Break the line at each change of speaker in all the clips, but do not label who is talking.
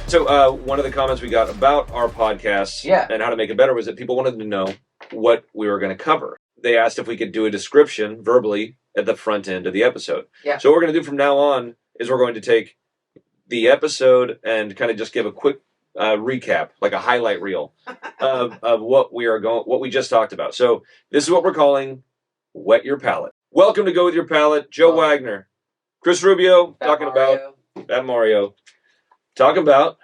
So one of the comments we got about our podcast and how to make it better was that people wanted to know what we were going to cover. They asked if we could do a description verbally at the front end of the episode.
Yeah.
So what we're going to do from now on is we're going to take the episode and kind of just give a quick recap, like a highlight reel of what we just talked about. So this is what we're calling Wet Your Palate. Welcome to Go With Your Palate. Joe Wagner, Chris Rubio, talking about Mario, talking about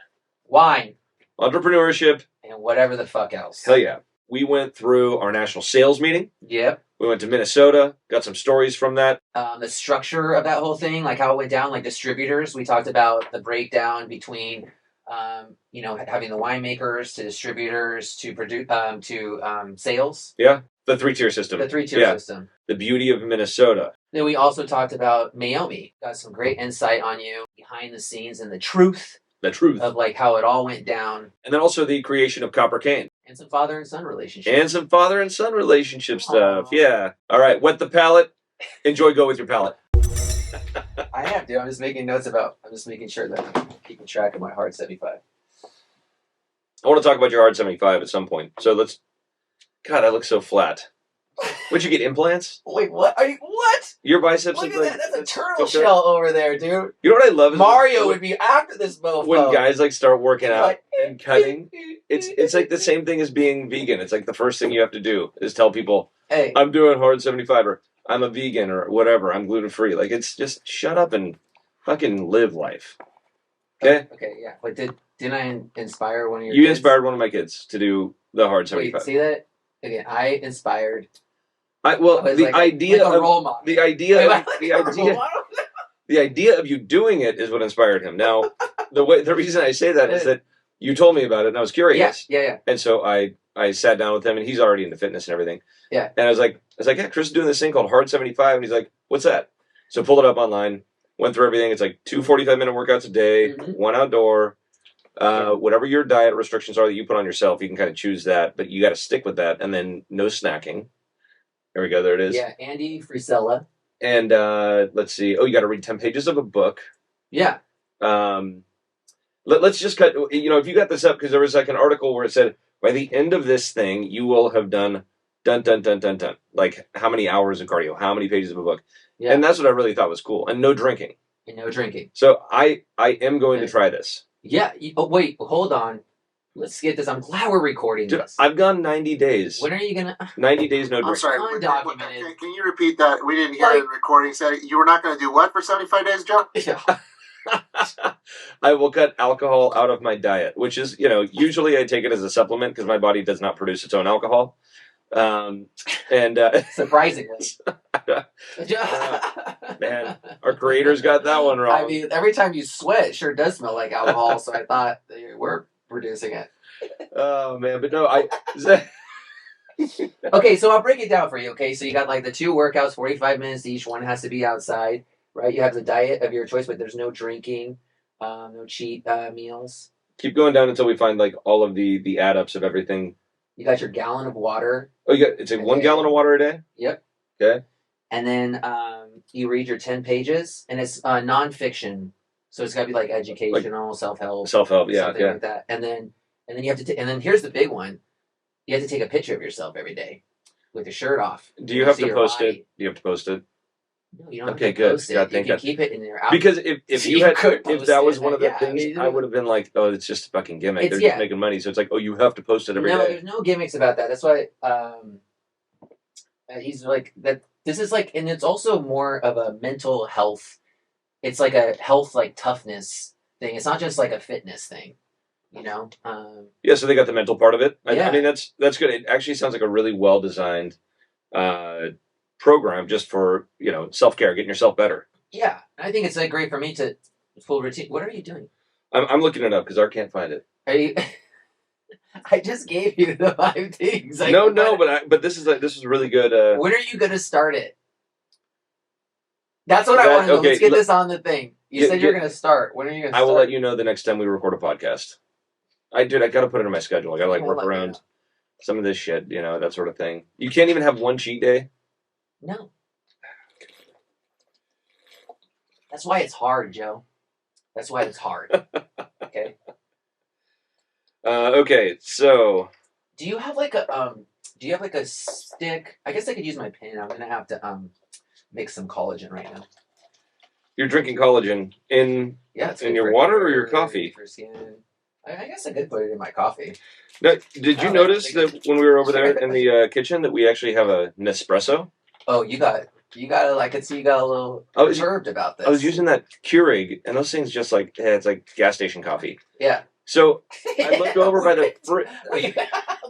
wine,
entrepreneurship,
and whatever the fuck else.
Hell yeah. We went through our national sales meeting.
Yep.
We went to Minnesota, got some stories from that.
The structure of that whole thing, like how it went down, like distributors. We talked about the breakdown between, having the winemakers to distributors to produce to sales.
Yeah, the three-tier system.
System.
The beauty of Minnesota.
Then we also talked about Meiomi. Got some great insight on you behind the scenes and the truth.
The truth.
Of like how it all went down.
And then also the creation of Copper Cane.
And some father and son relationships.
Stuff. Yeah. All right. Wet the palate. Enjoy Go With Your Palate.
I have to. I'm just making sure that I'm keeping track of my hard 75.
I want to talk about your hard 75 at some point. So let's... God, I look so flat. Would you get implants?
Wait, what? What?
Your biceps
look
look
at
like...
that. That's a turtle shell over there, dude.
You know what I love? Is
Mario would be after this mofo.
When guys like start working out and cutting, it's like the same thing as being vegan. It's like the first thing you have to do is tell people,
hey,
I'm doing hard 75 or I'm a vegan or whatever. I'm gluten free. Like, it's just shut up and fucking live life. Okay?
Okay, yeah. But didn't I inspire one of your
kids? You inspired one of my kids to do the hard 75.
Wait, see that? Again, I inspired...
the idea of you doing it is what inspired him. Now, the reason I say that is that you told me about it and I was curious.
Yeah.
And so I sat down with him and he's already into fitness and everything.
Yeah.
And I was like, yeah, Chris is doing this thing called Hard 75. And he's like, what's that? So pulled it up online, went through everything. It's like 2 45-minute workouts a day, one outdoor. Whatever your diet restrictions are that you put on yourself, you can kind of choose that, but you got to stick with that. And then no snacking. There we go. There it is.
Yeah, Andy Frisella.
And let's see. Oh, you got to read 10 pages of a book.
Yeah.
Let's just cut. You know, if you got this up, because there was like an article where it said by the end of this thing, you will have done. Like how many hours of cardio, how many pages of a book. Yeah. And that's what I really thought was cool. And no drinking. So I am going to try this.
Yeah. Oh, wait, hold on. Let's get this. I'm glad we're recording this.
I've gone 90 days.
When are you going to...
90 days, no drink.
I'm sorry. Undocumented. Can you repeat that? We didn't hear it in recording. Said you were not going to do what for 75 days, Joe?
Yeah.
I will cut alcohol out of my diet, which is, usually I take it as a supplement because my body does not produce its own alcohol.
Surprisingly.
Man, our creator's got that one wrong.
I mean, every time you sweat, it sure does smell like alcohol, so I thought we're producing it.
Oh man, but no,
Okay, so I'll break it down for you. Okay, so you got like the 2 workouts, 45 minutes each. One has to be outside, right? You have the diet of your choice, but there's no drinking, no cheat meals.
Keep going down until we find like all of the add-ups of everything.
You got your gallon of water.
Oh, it's like 1 gallon of water a day?
Yep.
Okay.
And then you read your 10 pages, and it's nonfiction, so it's got to be like educational, self-help,
yeah,
something like that. And then you have to, and then here's the big one: you have to take a picture of yourself every day with your shirt off.
Do you have to post it? Do you have to post it?
No, you don't have to post it. You can keep it in your outfit.
Because if that was one of the things, I would have been like, oh, it's just a fucking gimmick. They're just making money. So it's like, oh, you have to post it every day.
No, there's no gimmicks about that. That's why he's like that. This is like, and it's also more of a mental health. It's like a health, like toughness thing. It's not just like a fitness thing,
Yeah, so they got the mental part of it. I mean, that's good. It actually sounds like a really well designed program just for self-care, getting yourself better.
Yeah, I think it's like great for me to full routine. What are you doing?
I'm looking it up because I can't find it.
Are you? I just gave you the 5 things.
But this is really good.
When are you gonna start it? That's what I want to know. Let's get this on the thing. You said you're gonna start. When are you gonna start?
I will let you know the next time we record a podcast. I got to put it in my schedule. I got to work around some of this shit, that sort of thing. You can't even have one cheat day.
No. That's why it's hard, Joe. That's why it's hard. Okay?
Okay, so
Do you have like a stick? I guess I could use my pen. I'm gonna have to mix some collagen right now.
you're drinking collagen in
It's
in
good
your
for
water or
hair,
your coffee?
for skin. I guess I could put it in my coffee.
Now, did
I
you
don't know,
notice that when we were over there in the kitchen that we actually have a Nespresso?
Oh, you got I could see you got a little
I was
perturbed about this.
I was using that Keurig, and those things just like it's like gas station coffee.
Yeah.
So I looked over by the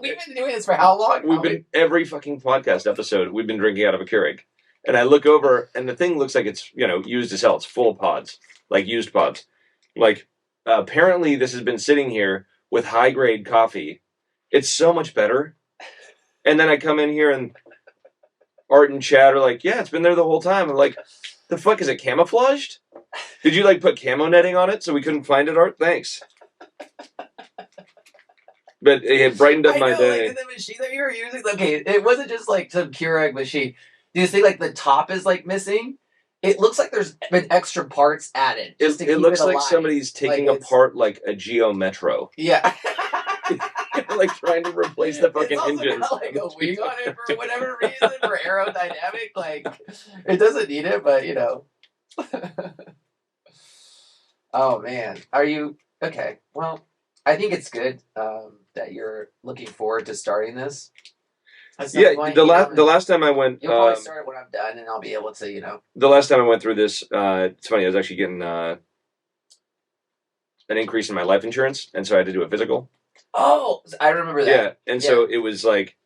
We've been doing this for how long?
Every fucking podcast episode we've been drinking out of a Keurig, and I look over and the thing looks like it's used as hell. It's full of pods, like used pods. Like apparently this has been sitting here with high grade coffee. It's so much better. And then I come in here and Art and Chad are like, yeah, it's been there the whole time. I'm like, the fuck, is it camouflaged? Did you like put camo netting on it so we couldn't find it, Art? Thanks. But it brightened up my day.
Like, the machine that you were using, okay, it wasn't just like some Keurig machine. Do you see like the top is like missing? It looks like there's been extra parts added.
It looks like somebody's taking apart like a Geo Metro.
Yeah.
Like trying to replace the fucking engine.
Got, like a wing on it for whatever reason, for aerodynamic. Like it doesn't need it, but Oh man, are you okay? Well, I think it's good that you're looking forward to starting this.
The last time I went,
you'll probably start when I'm done, and I'll be able to,
The last time I went through this, it's funny. I was actually getting an increase in my life insurance, and so I had to do a physical.
Oh, I remember that.
Yeah, and so it was like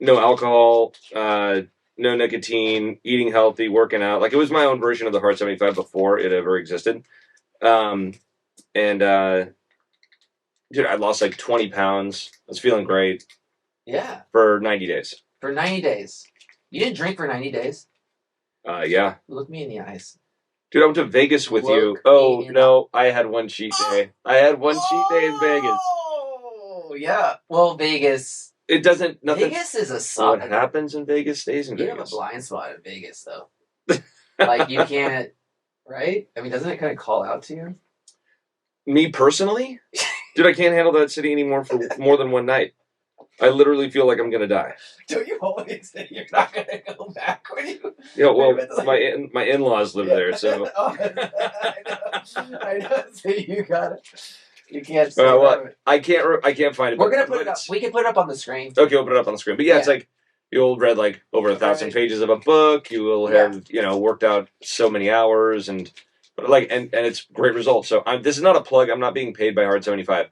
no alcohol, no nicotine, eating healthy, working out. Like it was my own version of the Heart 75 before it ever existed. Dude, I lost like 20 pounds. I was feeling great.
Yeah.
For 90 days.
For 90 days. You didn't drink for 90 days?
Yeah.
Look me in the eyes.
Dude, I went to Vegas with you. Oh, no. I had one cheat day. I had one cheat day in Vegas.
Oh, yeah. Well, Vegas.
It doesn't.
Vegas is a solid.
What happens in Vegas stays in Vegas.
You have a blind spot in Vegas, though. Like, you can't. Right? I mean, doesn't it kind of call out to you?
Me personally? Dude, I can't handle that city anymore for more than one night. I literally feel like I'm gonna die.
Don't you always say you're not gonna go back when you?
Yeah, well, my in-laws live there, so.
I know. So you got it. You can't. Say
well, I can't find it.
We're gonna put it up. We can put it up on the screen.
Okay, we'll put it up on the screen. But yeah, it's like you'll read like over 1,000 pages of a book. You will have worked out so many hours and it's great results. So this is not a plug. I'm not being paid by Hard 75.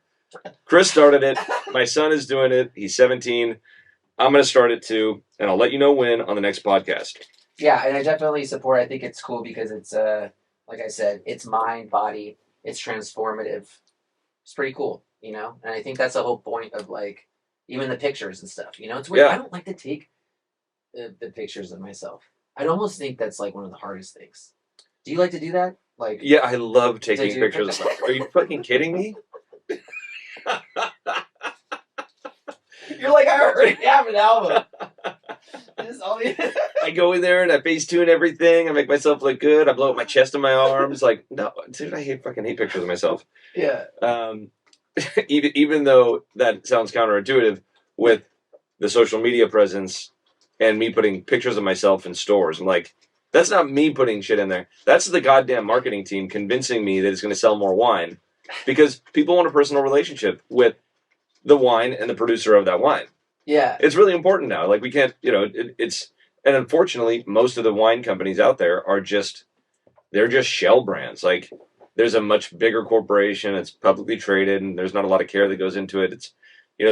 Chris started it. My son is doing it. He's 17. I'm going to start it too, and I'll let you know when on the next podcast.
Yeah, and I definitely support. I think it's cool because it's like I said, it's mind, body. It's transformative. It's pretty cool, and I think that's the whole point of like even the pictures and stuff. It's weird. Yeah. I don't like to take the pictures of myself. I'd almost think that's like one of the hardest things. Do you like to do that? Like,
yeah, I love taking pictures of myself. Are you fucking kidding me?
You're like, I already have an album.
I go in there and I face tune everything. I make myself look good. I blow up my chest and my arms. Like, no, dude, I hate pictures of myself.
Yeah.
Even though that sounds counterintuitive with the social media presence and me putting pictures of myself in stores. I'm like, that's not me putting shit in there. That's the goddamn marketing team convincing me that it's going to sell more wine because people want a personal relationship with the wine and the producer of that wine.
Yeah.
It's really important now. Like we can't, and unfortunately, most of the wine companies out there they're just shell brands. Like there's a much bigger corporation. It's publicly traded and there's not a lot of care that goes into it. It's,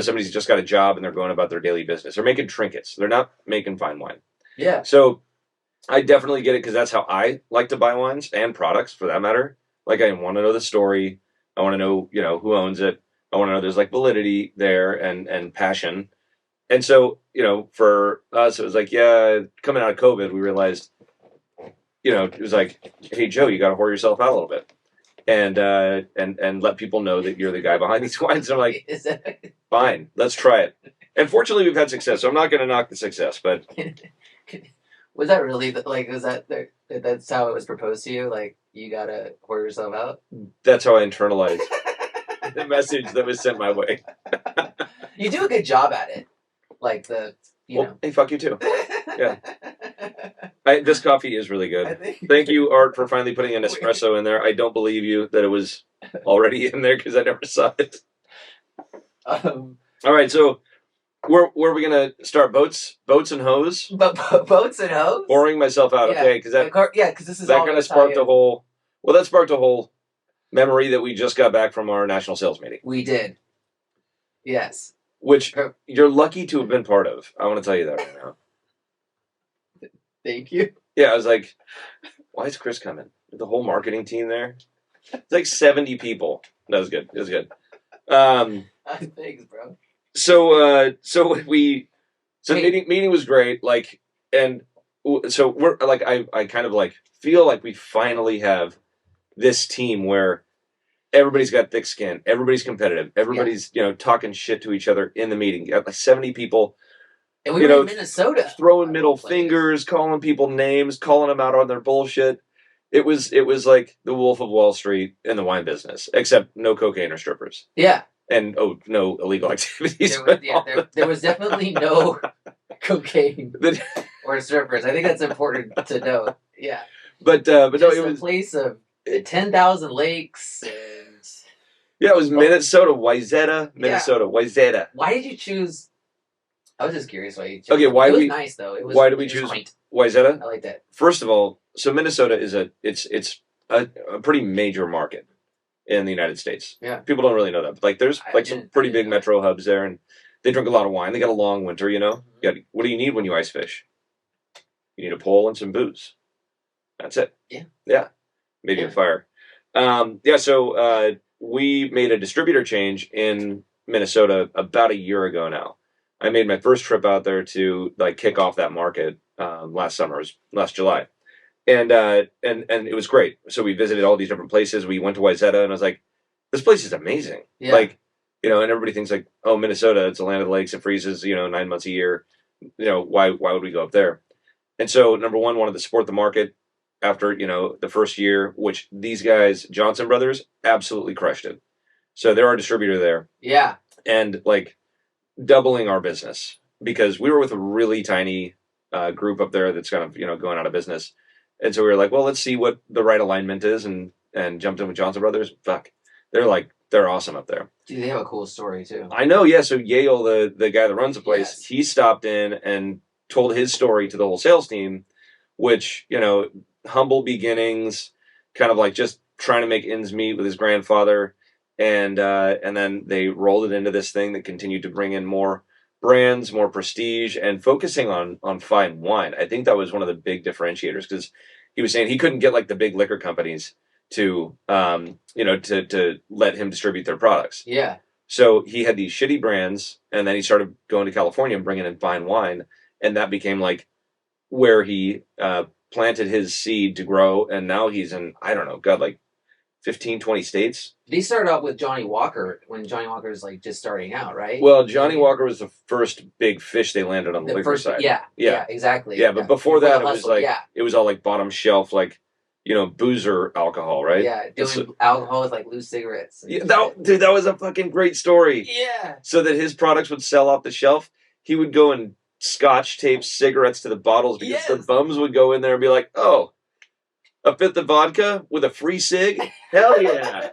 somebody's just got a job and they're going about their daily business. They're making trinkets. They're not making fine wine.
Yeah.
So I definitely get it because that's how I like to buy wines and products for that matter. Like I want to know the story. I want to know, who owns it. I want to know there's like validity there and passion. And so, for us, it was like, coming out of COVID, we realized, it was like, hey, Joe, you got to whore yourself out a little bit and let people know that you're the guy behind these wines. And I'm like, fine, let's try it. And fortunately, we've had success. So I'm not going to knock the success, but.
Was that really, that's how it was proposed to you? Like, you got to whore yourself out?
That's how I internalized. the message that was sent my way.
You do a good job at it. Like you know.
Hey, fuck you too. Yeah. This coffee is really good.
think...
Thank you, Art, for finally putting an espresso in there. I don't believe you that it was already in there because I never saw it. All right, so where are we gonna start? Boats and hose.
Boats and hose.
Boring myself out,
yeah.
okay? Because
this is
that
all
kind of sparked a whole. Well, that sparked a whole memory that we just got back from our national sales meeting.
We did. Yes.
Which you're lucky to have been part of. I want to tell you that right now.
Thank you.
Yeah, I was like, why is Chris coming? The whole marketing team there. It's like 70 people. That was good. It was good.
Thanks, bro.
Meeting was great. Like, and so we're like, I kind of like feel like we finally have this team where everybody's got thick skin, everybody's competitive, everybody's talking shit to each other in the meeting. You got like 70 people.
And we were in Minnesota,
throwing middle fingers, calling people names, calling them out on their bullshit. It was like the Wolf of Wall Street in the wine business, except no cocaine or strippers.
Yeah.
And no illegal activities.
There was definitely no cocaine or strippers. I think that's important to note. Yeah.
But no, it was
a place of 10,000 lakes and.
Yeah, it was Minnesota, Wayzata. Wayzata.
Why did you choose? I was just curious why you chose.
Okay,
it was nice though.
Why did we choose Wayzata?
I like that.
First of all, so Minnesota is it's a pretty major market in the United States.
Yeah.
People don't really know that. But like there's some pretty big metro hubs there, and they drink a lot of wine. They got a long winter, Mm-hmm. What do you need when you ice fish? You need a pole and some booze. That's it.
Yeah.
Yeah. Maybe a fire. So we made a distributor change in Minnesota about a year ago now. I made my first trip out there to like kick off that market last summer, last July, and it was great. So we visited all these different places. We went to Wayzata, and I was like, "This place is amazing."
Yeah.
Like, and everybody thinks like, "Oh, Minnesota, it's the land of the lakes. It freezes, 9 months a year. Why would we go up there?" And so, number one, wanted to support the market after the first year, which these guys, Johnson Brothers, absolutely crushed it. So they're our distributor there.
Yeah.
And like doubling our business because we were with a really tiny group up there that's kind of going out of business. And so we were like, well, let's see what the right alignment is, and jumped in with Johnson Brothers. Fuck, they're awesome up there.
Dude, they have a cool story too.
I know, yeah. So Yale, the guy that runs the place,
Yes.
He stopped in and told his story to the whole sales team, which humble beginnings, kind of like just trying to make ends meet with his grandfather, and then they rolled it into this thing that continued to bring in more brands, more prestige, and focusing on fine wine. I think that was one of the big differentiators because he was saying he couldn't get like the big liquor companies to to let him distribute their products.
Yeah.
So he had these shitty brands, and then he started going to California and bringing in fine wine, and that became like where he planted his seed to grow, and now he's in, I don't know, God, like 15, 20 states.
They started out with Johnny Walker when Johnny Walker was like just starting out, right?
Well, Johnny Walker was the first big fish they landed on the liquor side.
Yeah, exactly.
Yeah, but before that, it was all like bottom shelf, like boozer alcohol, right?
Yeah, doing alcohol with like loose cigarettes.
Yeah, that was a fucking great story.
Yeah. So
that his products would sell off the shelf, he would go and Scotch tape cigarettes to the bottles because the bums would go in there and be like, "Oh, a fifth of vodka with a free cig? Hell yeah!"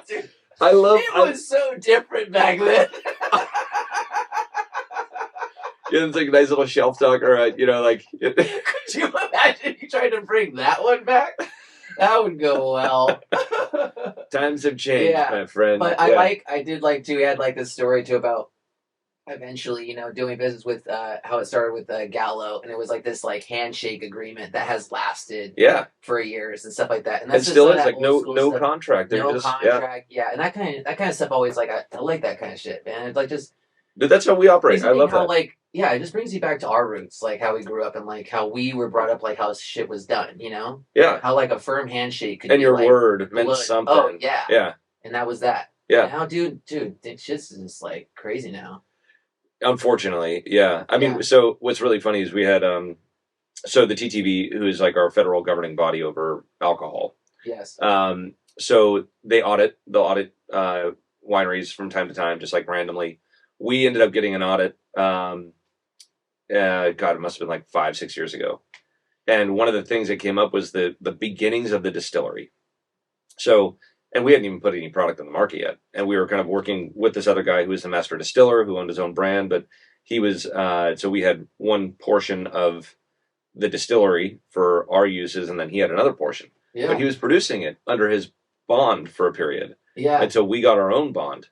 Dude,
it
was so different back then.
It's like a nice little shelf talk, or like.
Could you imagine you tried to bring that one back? That would go well.
Times have changed, my friend.
But I did like to add like this story too about eventually, doing business with how it started with Gallo, and it was like this like handshake agreement that has lasted for years and stuff like that. And that's
it still is like no contract.
No contract, and that kind of stuff always like I like that kind of shit, man. It's like just.
But that's how we operate. I love
how,
that.
Like, it just brings you back to our roots, like how we grew up and like how we were brought up, like how shit was done,
Yeah.
How like a firm handshake could
and
be
your
like,
word meant something.
Oh yeah.
Yeah.
And that was that.
Yeah.
Now, dude, it's just like crazy now.
Unfortunately, yeah. I mean, so what's really funny is we had so the TTB, who is like our federal governing body over alcohol.
Yes.
so they'll audit wineries from time to time, just like randomly. We ended up getting an audit. God, it must have been like 5-6 years ago. And one of the things that came up was the beginnings of the distillery. So, and we hadn't even put any product on the market yet. And we were kind of working with this other guy who was the master distiller who owned his own brand, but he was, so we had one portion of the distillery for our uses, and then he had another portion.
Yeah.
But he was producing it under his bond for a period.
Yeah.
Until we got our own bond.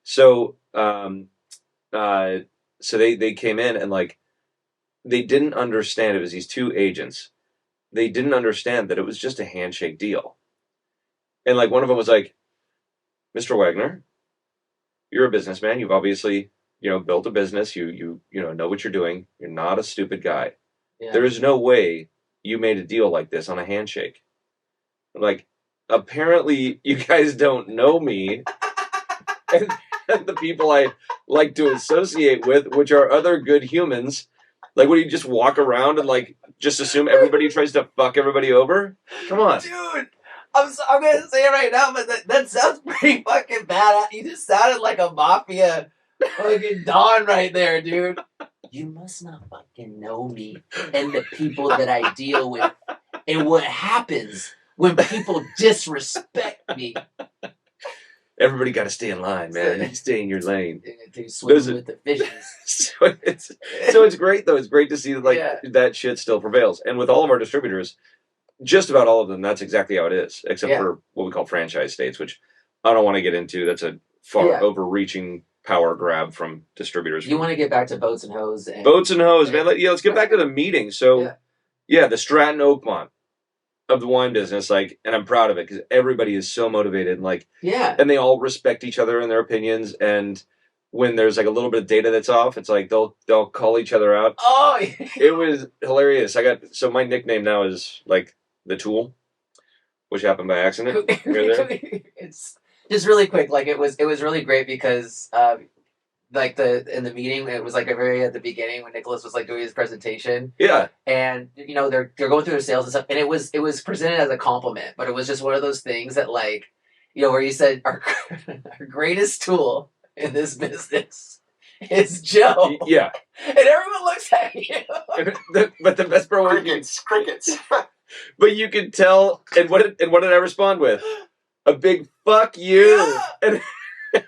So, so they came in and like, they didn't understand. It was these two agents. They didn't understand that it was just a handshake deal. And like one of them was like, Mr. Wagner, you're a businessman. You've obviously, built a business. You know what you're doing. You're not a stupid guy.
Yeah.
There is no way you made a deal like this on a handshake. Like, apparently you guys don't know me. and the people I like to associate with, which are other good humans. Like, what do you just walk around and like just assume everybody tries to fuck everybody over? Come on,
dude. I'm gonna say it right now, but that sounds pretty fucking bad. You just sounded like a mafia fucking don right there, dude. You must not fucking know me and the people that I deal with, and what happens when people disrespect me.
Everybody got to stay in line, man. You stay in your lane.
Swimming with the fishes.
so it's great though. It's great to see that that shit still prevails. And with all of our distributors, just about all of them, that's exactly how it is, except for what we call franchise states, which I don't want to get into. That's a far overreaching power grab from distributors.
You want to get back to boats and hoes.
Boats and hoes, man. Let's get back to the meeting. So, the Stratton Oakmont of the wine business, like, and I'm proud of it because everybody is so motivated, and they all respect each other and their opinions. And when there's like a little bit of data that's off, it's like they'll call each other out.
Oh,
it was hilarious. So my nickname now is like the Tool, which happened by accident.
It's just really quick. Like it was really great because in the meeting, it was like very at the beginning when Nicholas was like doing his presentation.
Yeah.
And they're going through their sales and stuff, and it was presented as a compliment, but it was just one of those things that where you said our greatest tool in this business is Joe.
Yeah.
And everyone looks at you.
But the best part was crickets.
But you could tell, and what did I respond with? A big fuck you.
Yeah.
And
no,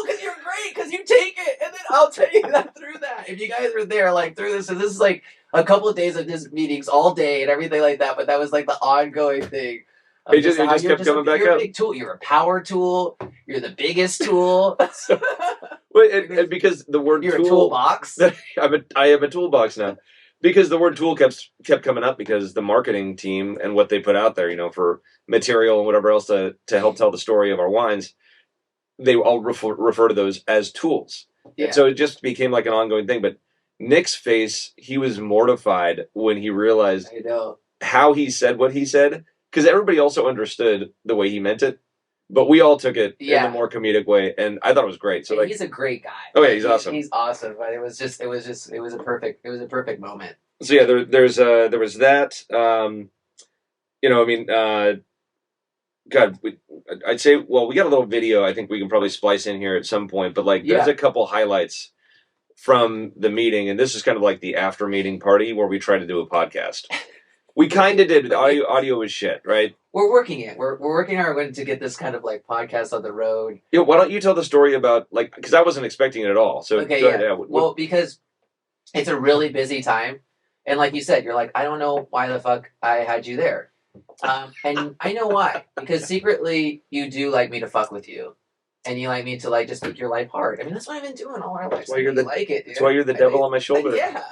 because you're great, because you take it, and then I'll tell you that through that. If you guys were there, through this, so this is a couple of days of just meetings all day and everything like that, but that was the ongoing thing.
It just kept coming back
you're
up.
A big tool. You're a power tool. You're the biggest tool.
and because the word
you're
tool,
a toolbox.
I am a toolbox now. Because the word tool kept coming up because the marketing team and what they put out there, for material and whatever else to help tell the story of our wines, they all refer to those as tools. Yeah. And so it just became like an ongoing thing. But Nick's face, he was mortified when he realized how he said what he said, because everybody also understood the way he meant it. But we all took it in a more comedic way, and I thought it was great. So
he's a great guy.
Oh yeah, he's awesome.
He's awesome. But it was a perfect moment.
So yeah, there was that. God, I'd say, we got a little video. I think we can probably splice in here at some point. But there's a couple highlights from the meeting, and this is kind of like the after meeting party where we tried to do a podcast. We kind of did. Audio was shit, right?
We're working it. We're working our way to get this kind of podcast on the road.
Yeah, why don't you tell the story about because I wasn't expecting it at all. So
okay,
go ahead,
well, because it's a really busy time, and like you said, you're like, I don't know why the fuck I had you there, and I know why, because secretly you do like me to fuck with you, and you like me to just make your life hard. I mean, that's what I've been doing all our lives.
That's why you're
like it, dude.
That's why you're the devil on my shoulder.
Yeah.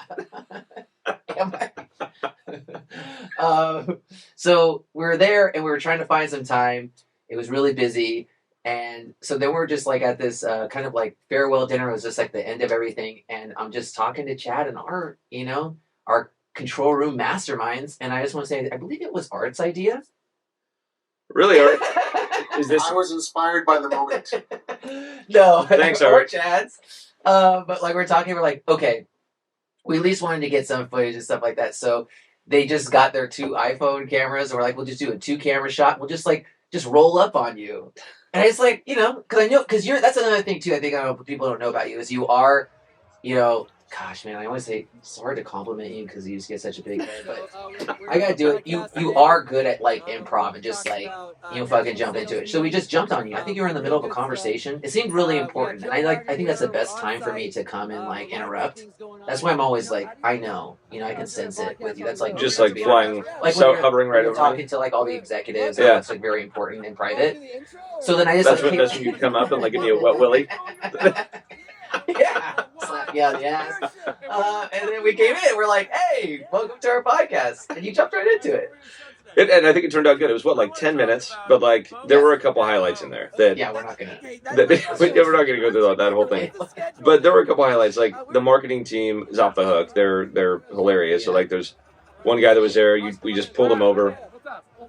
So we were there and we were trying to find some time. It was really busy, and so then we're just at this kind of farewell dinner. It was just the end of everything, and I'm just talking to Chad and Art, our control room masterminds, and I just want to say I believe it was Art's idea.
Really, Art? Is this?
I was inspired by the moment.
No,
thanks, Art.
Chad's. But we're talking, we're like, okay, we at least wanted to get some footage and stuff like that. So they just got their 2 iPhone cameras, and we're like, we'll just do a 2-camera shot. We'll just just roll up on you. And it's like, because that's another thing too. I think people don't know about you is you are, gosh, man, I always say it's hard to compliment you because you just get such a big head, but I gotta do it. You are good at like improv and just like fucking jump into it. So we just jumped on you. I think you were in the middle of a conversation. It seemed really important, and I think that's the best time for me to come and like interrupt. That's why I'm always like, I know, I can sense it with you. That's like
just like flying,
like
so hovering right over.
Talking to like all the executives. Yeah, it's like very important in private. So then I just
that's when you come up and like give me a wet willy.
Yeah, slap you on the ass. And then we came in. We're like, "Hey, welcome to our podcast," and you jumped right into it.
And I think it turned out good. It was like 10 minutes, but like there were a couple highlights in there. We're not gonna go through that whole thing. But there were a couple highlights. Like the marketing team is off the hook. They're hilarious. So like there's one guy that was there. We just pulled him over,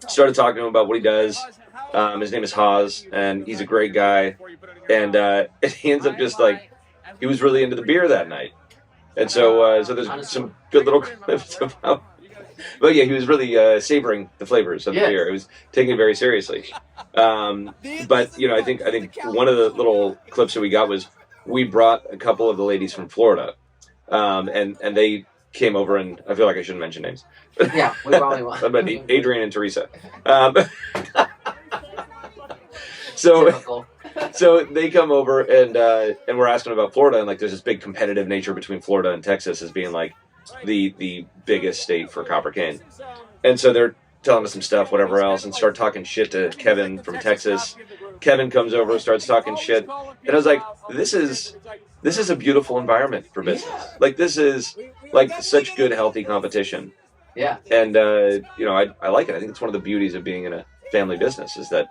started talking to him about what he does. His name is Haas, and he's a great guy. And he ends up just like. He was really into the beer that night. And so there's some good little clips about. But yeah, he was really savoring the flavors of the beer. He was taking it very seriously. But I think one of the little clips that we got was we brought a couple of the ladies from Florida, and they came over, and I feel like I shouldn't mention names.
Yeah, we probably will.
But Adrian and Teresa. So they come over and we're asking about Florida, and like there's this big competitive nature between Florida and Texas as being like the biggest state for copper cane. And so they're telling us some stuff, whatever else, and start talking shit to Kevin from Texas. Kevin comes over, starts talking shit, and I was like, this is a beautiful environment for business. Like this is like such good, healthy competition.
Yeah.
And I like it. I think it's one of the beauties of being in a family business is that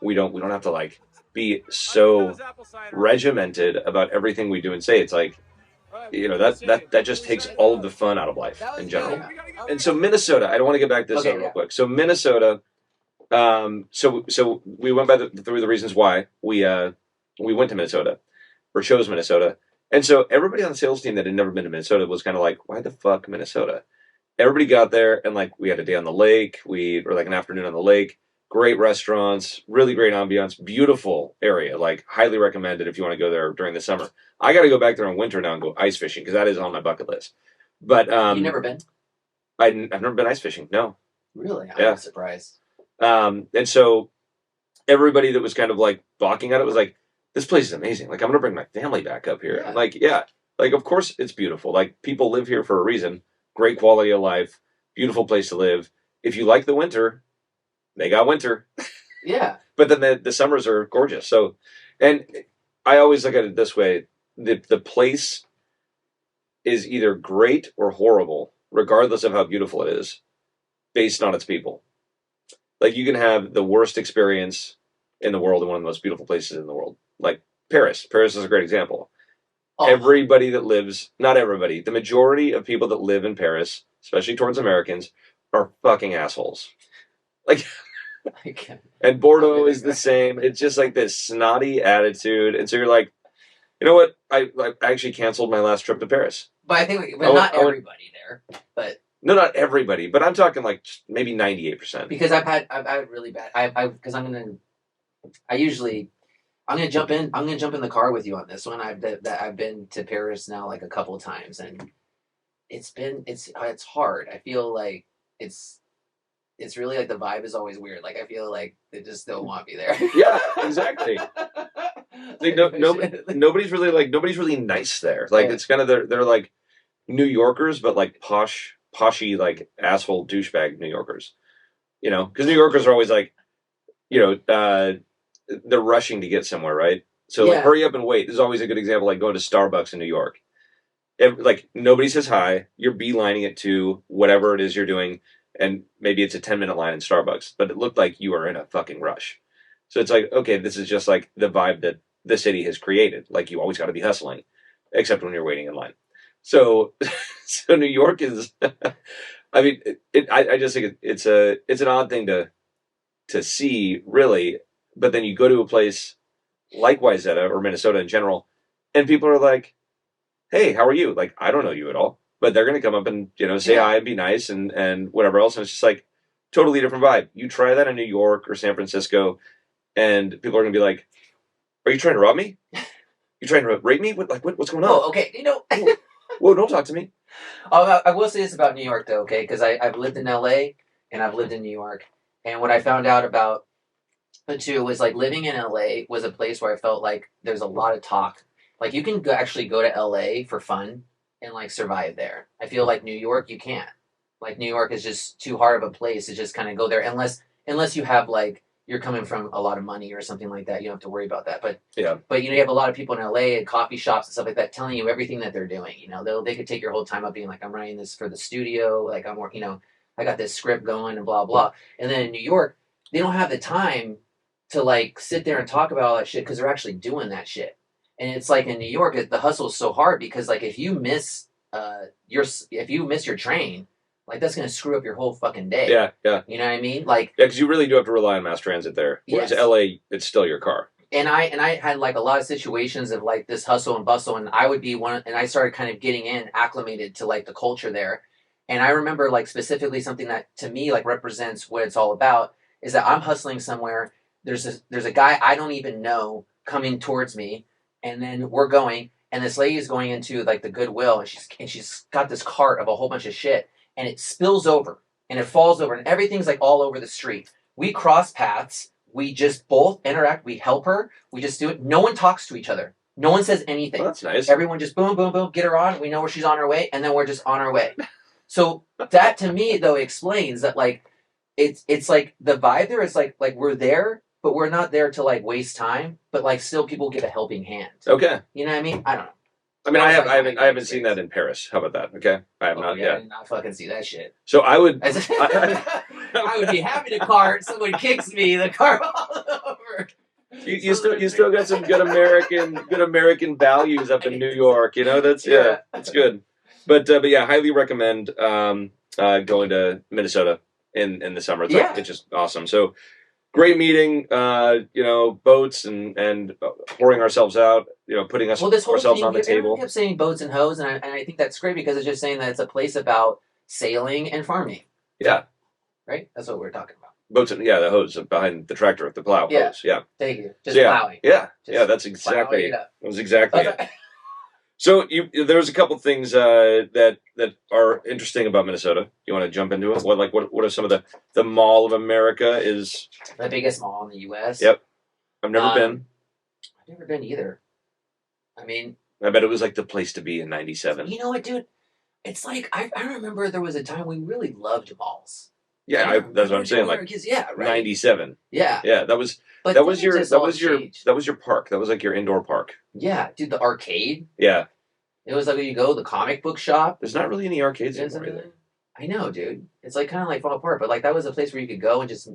we don't have to like be so regimented about everything we do and say. It's like, that just takes all of the fun out of life in general. Yeah. And so Minnesota, I don't want to get back to this real quick. So Minnesota, so we went through the reasons why we went to Minnesota or chose Minnesota. And so everybody on the sales team that had never been to Minnesota was kind of like, why the fuck Minnesota? Everybody got there and like we had a day on the lake, or like an afternoon on the lake. Great restaurants, really great ambiance, beautiful area. Like highly recommended if you want to go there during the summer. I got to go back there in winter now and go ice fishing because that is on my bucket list. But
you've never been?
I've never been ice fishing. No.
Really? I'm surprised.
And so everybody that was kind of like balking at it was like, "This place is amazing. Like I'm gonna bring my family back up here." Yeah. Like like of course it's beautiful. Like people live here for a reason. Great quality of life, beautiful place to live. If you like the winter. They got winter.
Yeah.
But then the summers are gorgeous. So, and I always look at it this way. The place is either great or horrible, regardless of how beautiful it is, based on its people. Like you can have the worst experience in the world in one of the most beautiful places in the world. Like Paris. Paris is a great example. Oh. Everybody that lives, not everybody, the majority of people that live in Paris, especially towards Americans, are fucking assholes. Like, and Bordeaux is the same. It's just like this snotty attitude. And so you're like, you know what? I actually canceled my last trip to Paris.
But I think, not everybody there. But
no, not everybody. But I'm talking like maybe 98%.
Because I've had really bad. Because I'm gonna jump in. I'm gonna jump in the car with you on this one. I've been to Paris now like a couple of times, and it's hard. I feel like it's really like the vibe is always weird. Like I feel like they just don't want me there.
Yeah, exactly. Like nobody's really nice there. Like it's kind of they're like New Yorkers, but like poshy like asshole douchebag New Yorkers. Because New Yorkers are always like, they're rushing to get somewhere, right? So like hurry up and wait. This is always a good example, like going to Starbucks in New York. Like nobody says hi. You're beelining it to whatever it is you're doing. And maybe it's a 10-minute line in Starbucks, but it looked like you were in a fucking rush. So it's like, okay, this is just like the vibe that the city has created. Like you always got to be hustling, except when you're waiting in line. So New York is, I mean, I just think it's an odd thing to see, really. But then you go to a place like Wayzata or Minnesota in general, and people are like, "Hey, how are you?" Like, I don't know you at all. But they're going to come up and, say hi and be nice and whatever else. And it's just like, totally different vibe. You try that in New York or San Francisco, and people are gonna be like, "Are you trying to rob me? You trying to rape me? What's going on?"
Oh, okay.
Whoa, don't talk to me.
I will say this about New York, though, okay? Because I've lived in LA and I've lived in New York. And what I found out about the two was like living in LA was a place where I felt like there's a lot of talk. Like you can actually go to LA for fun and like survive there. I feel like New York, you can't. Like New York is just too hard of a place to just kind of go there unless you have like you're coming from a lot of money or something like that. You don't have to worry about that. But you have a lot of people in LA and coffee shops and stuff like that telling you everything that they're doing. They could take your whole time up being like, I'm writing this for the studio, like I'm working, I got this script going and blah blah. And then in New York, they don't have the time to like sit there and talk about all that shit because they're actually doing that shit. And it's like in New York, the hustle is so hard because like if you miss your train, like that's gonna screw up your whole fucking day.
Yeah.
You know what I mean? Like
because you really do have to rely on mass transit there. Whereas LA, it's still your car.
And I had like a lot of situations of like this hustle and bustle, and I would be one, and I started kind of getting acclimated to like the culture there. And I remember like specifically something that to me like represents what it's all about is that I'm hustling somewhere. There's a guy I don't even know coming towards me, and then we're going, and this lady is going into like the Goodwill, and she's got this cart of a whole bunch of shit. And it spills over, and it falls over, and everything's like all over the street. We cross paths. We just both interact. We help her. We just do it. No one talks to each other. No one says anything.
Well, that's nice.
Everyone just boom, boom, boom, get her on. We know where she's on her way, and then we're just on our way. So that to me though explains that like it's like the vibe there is like we're there, but we're not there to like waste time. But like still, people get a helping hand.
Okay.
You know what I mean? I don't know.
I mean, I haven't seen that in Paris. How about that? Okay, I have not yet.
I did not fucking see that shit.
So I would.
I would be happy to cart. Someone kicks me, the car all over.
You still got some good American values up in New York. That's that's good. But yeah, highly recommend going to Minnesota in the summer. It's just awesome. So. Great meeting, boats and pouring ourselves out, putting ourselves on the table.
Everyone kept saying boats and hoes, and I think that's great because it's just saying that it's a place about sailing and farming.
Yeah.
Right? That's what we're talking about.
Boats and, the hose behind the tractor, the plow hose. Yeah.
Thank you. Just plowing.
Yeah. That's exactly, that was exactly it. So there's a couple things that are interesting about Minnesota. You want to jump into it? What are some of the Mall of America is?
The biggest mall in the U.S.
Yep. I've never been.
I've never been either. I mean,
I bet it was like the place to be in '97.
You know what, dude? It's like I remember there was a time we really loved malls.
Yeah, that's what I'm saying. Like
kids, right.
'97.
Yeah.
That was your park. That was like your indoor park.
Yeah, dude, the arcade.
Yeah.
It was like when you go to the comic book shop.
There's not really any arcades anymore either.
I know, dude. It's like kind of like fall apart, but like that was a place where you could go and just,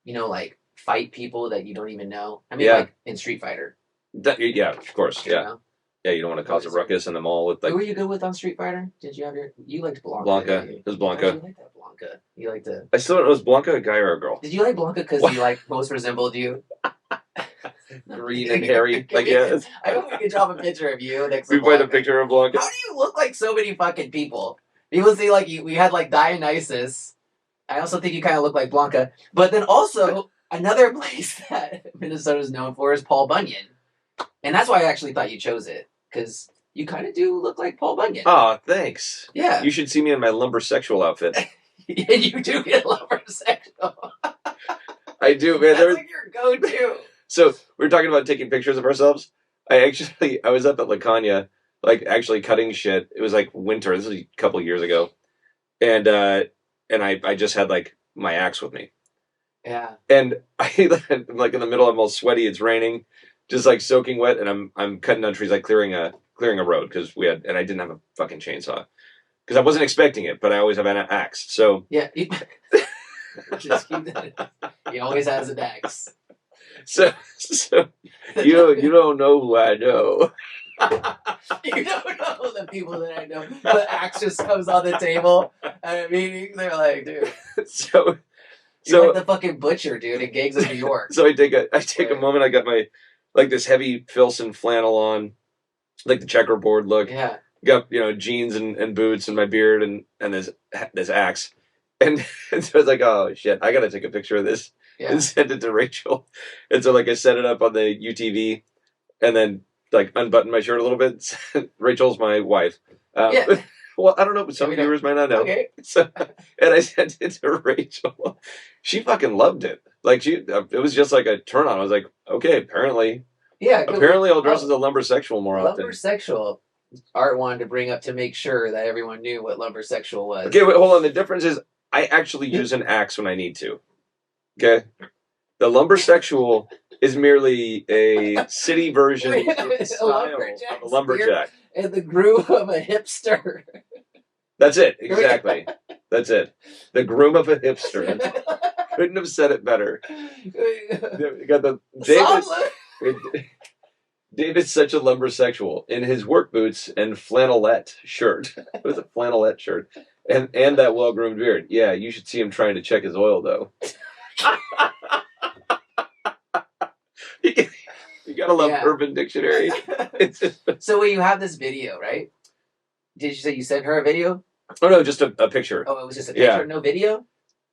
like fight people that you don't even know. I mean, like in Street Fighter.
Of course. Yeah. Yeah, you don't want to cause a ruckus in the mall with like.
Who were you good with on Street Fighter? Did you have you liked Blanca?
Blanca. It was Blanca.
You liked that Blanca. You liked the.
I still don't know, was Blanca a guy or a girl?
Did you like Blanca because he like most resembled you?
Green and hairy. Like, yeah.
I hope we can drop a picture of you next
to Blanca. We find a picture of Blanca.
How do you look like so many fucking people? People say like we had like Dionysus. I also think you kind of look like Blanca. But then also another place that Minnesota is known for is Paul Bunyan. And that's why I actually thought you chose it. Because you kind of do look like Paul Bunyan.
Oh, thanks.
Yeah.
You should see me in my lumbersexual outfit.
You do get lumbersexual.
I do, man.
That's like your go-to.
So we were talking about taking pictures of ourselves. I was up at La Cagna, like actually cutting shit. It was like winter. This was a couple of years ago, and I just had like my axe with me.
Yeah.
And I'm like in the middle. I'm all sweaty. It's raining, just like soaking wet, and I'm cutting down trees, like clearing a road because and I didn't have a fucking chainsaw because I wasn't expecting it, but I always have an axe. So
yeah. Just keep that. He always has an axe.
So you don't know who I know.
You don't know the people that I know. The axe just comes on the table at a meeting. They're like, dude. You're like the fucking butcher, dude, in Gangs of New York.
So I take a moment. I got my like this heavy Filson flannel on, like the checkerboard look.
Yeah.
Got jeans and boots and my beard and this axe. And, and so I was like, oh shit, I gotta take a picture of this and send it to Rachel. And so like I set it up on the UTV and then like unbuttoned my shirt a little bit. Rachel's my wife. Well, I don't know, but some viewers might not know. Okay. So, and I sent it to Rachel. She fucking loved it. Like it was just like a turn on. I was like, okay, apparently I'll dress as a lumbersexual more often.
Lumbersexual. Art wanted to bring up to make sure that everyone knew what lumbersexual was.
Okay, wait, hold on. The difference is I actually use an axe when I need to. Okay? The lumbersexual is merely a city version of a lumberjack.
And the groom of a hipster.
That's it, exactly. That's it. The groom of a hipster. Couldn't have said it better. You got the David's such a lumbersexual in his work boots and flannelette shirt. It was a flannelette shirt. And that well-groomed beard. Yeah, you should see him trying to check his oil, though. You gotta love Urban Dictionary.
So when you have this video, right? Did you say you sent her a video?
Oh no, just a picture.
Oh, it was just a picture, no video?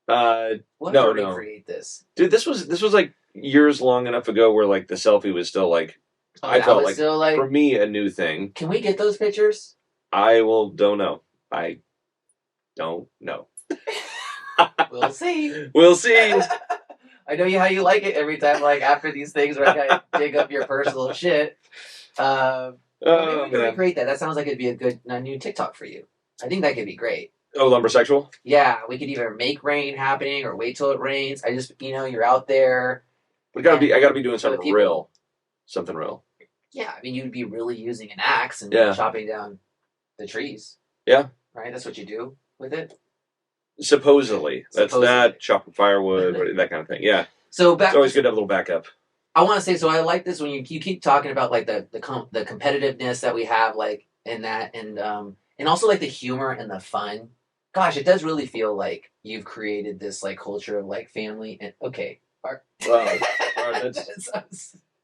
No.
Recreate this,
dude. This was like years long enough ago where like the selfie was still like I felt like still, like for me a new thing.
Can we get those pictures?
Don't know. I don't know.
We'll see.
We'll see.
I know how you like it every time, like after these things where I gotta dig up your personal shit. Maybe we can recreate that. That sounds like it'd be a new TikTok for you. I think that could be great.
Oh, lumbersexual?
Yeah, we could either make rain happening or wait till it rains. I just, you're out there.
I gotta be doing something real. Something real.
Yeah, I mean, you'd be really using an axe and chopping down the trees.
Yeah.
Right? That's what you do with it?
Supposedly. That's that, chopping firewood, that kind of thing. Yeah. So it's always good to have a little backup.
I want to say, so I like this when you keep talking about like the competitiveness that we have, like in that, and also like the humor and the fun. Gosh, it does really feel like you've created this like culture of like family and
Wow,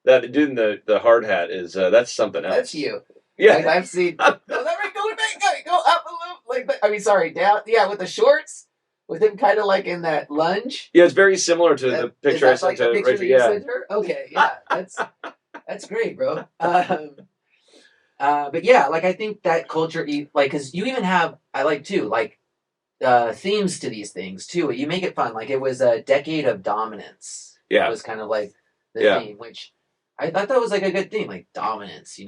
that dude in the hard hat is that's something else.
That's you.
Yeah,
like, I've seen. Go up a little, like I mean, sorry, down. Yeah, with the shorts. With him kind of like in that lunge.
Yeah, it's very similar to the picture I sent to Rachel.
Yeah. Okay, yeah, that's great, bro. But yeah, like I think that culture, like, because you even have, I like too, like themes to these things too. You make it fun. Like it was a decade of dominance.
Yeah,
it was kind of like the theme, which I thought that was like a good theme, like dominance.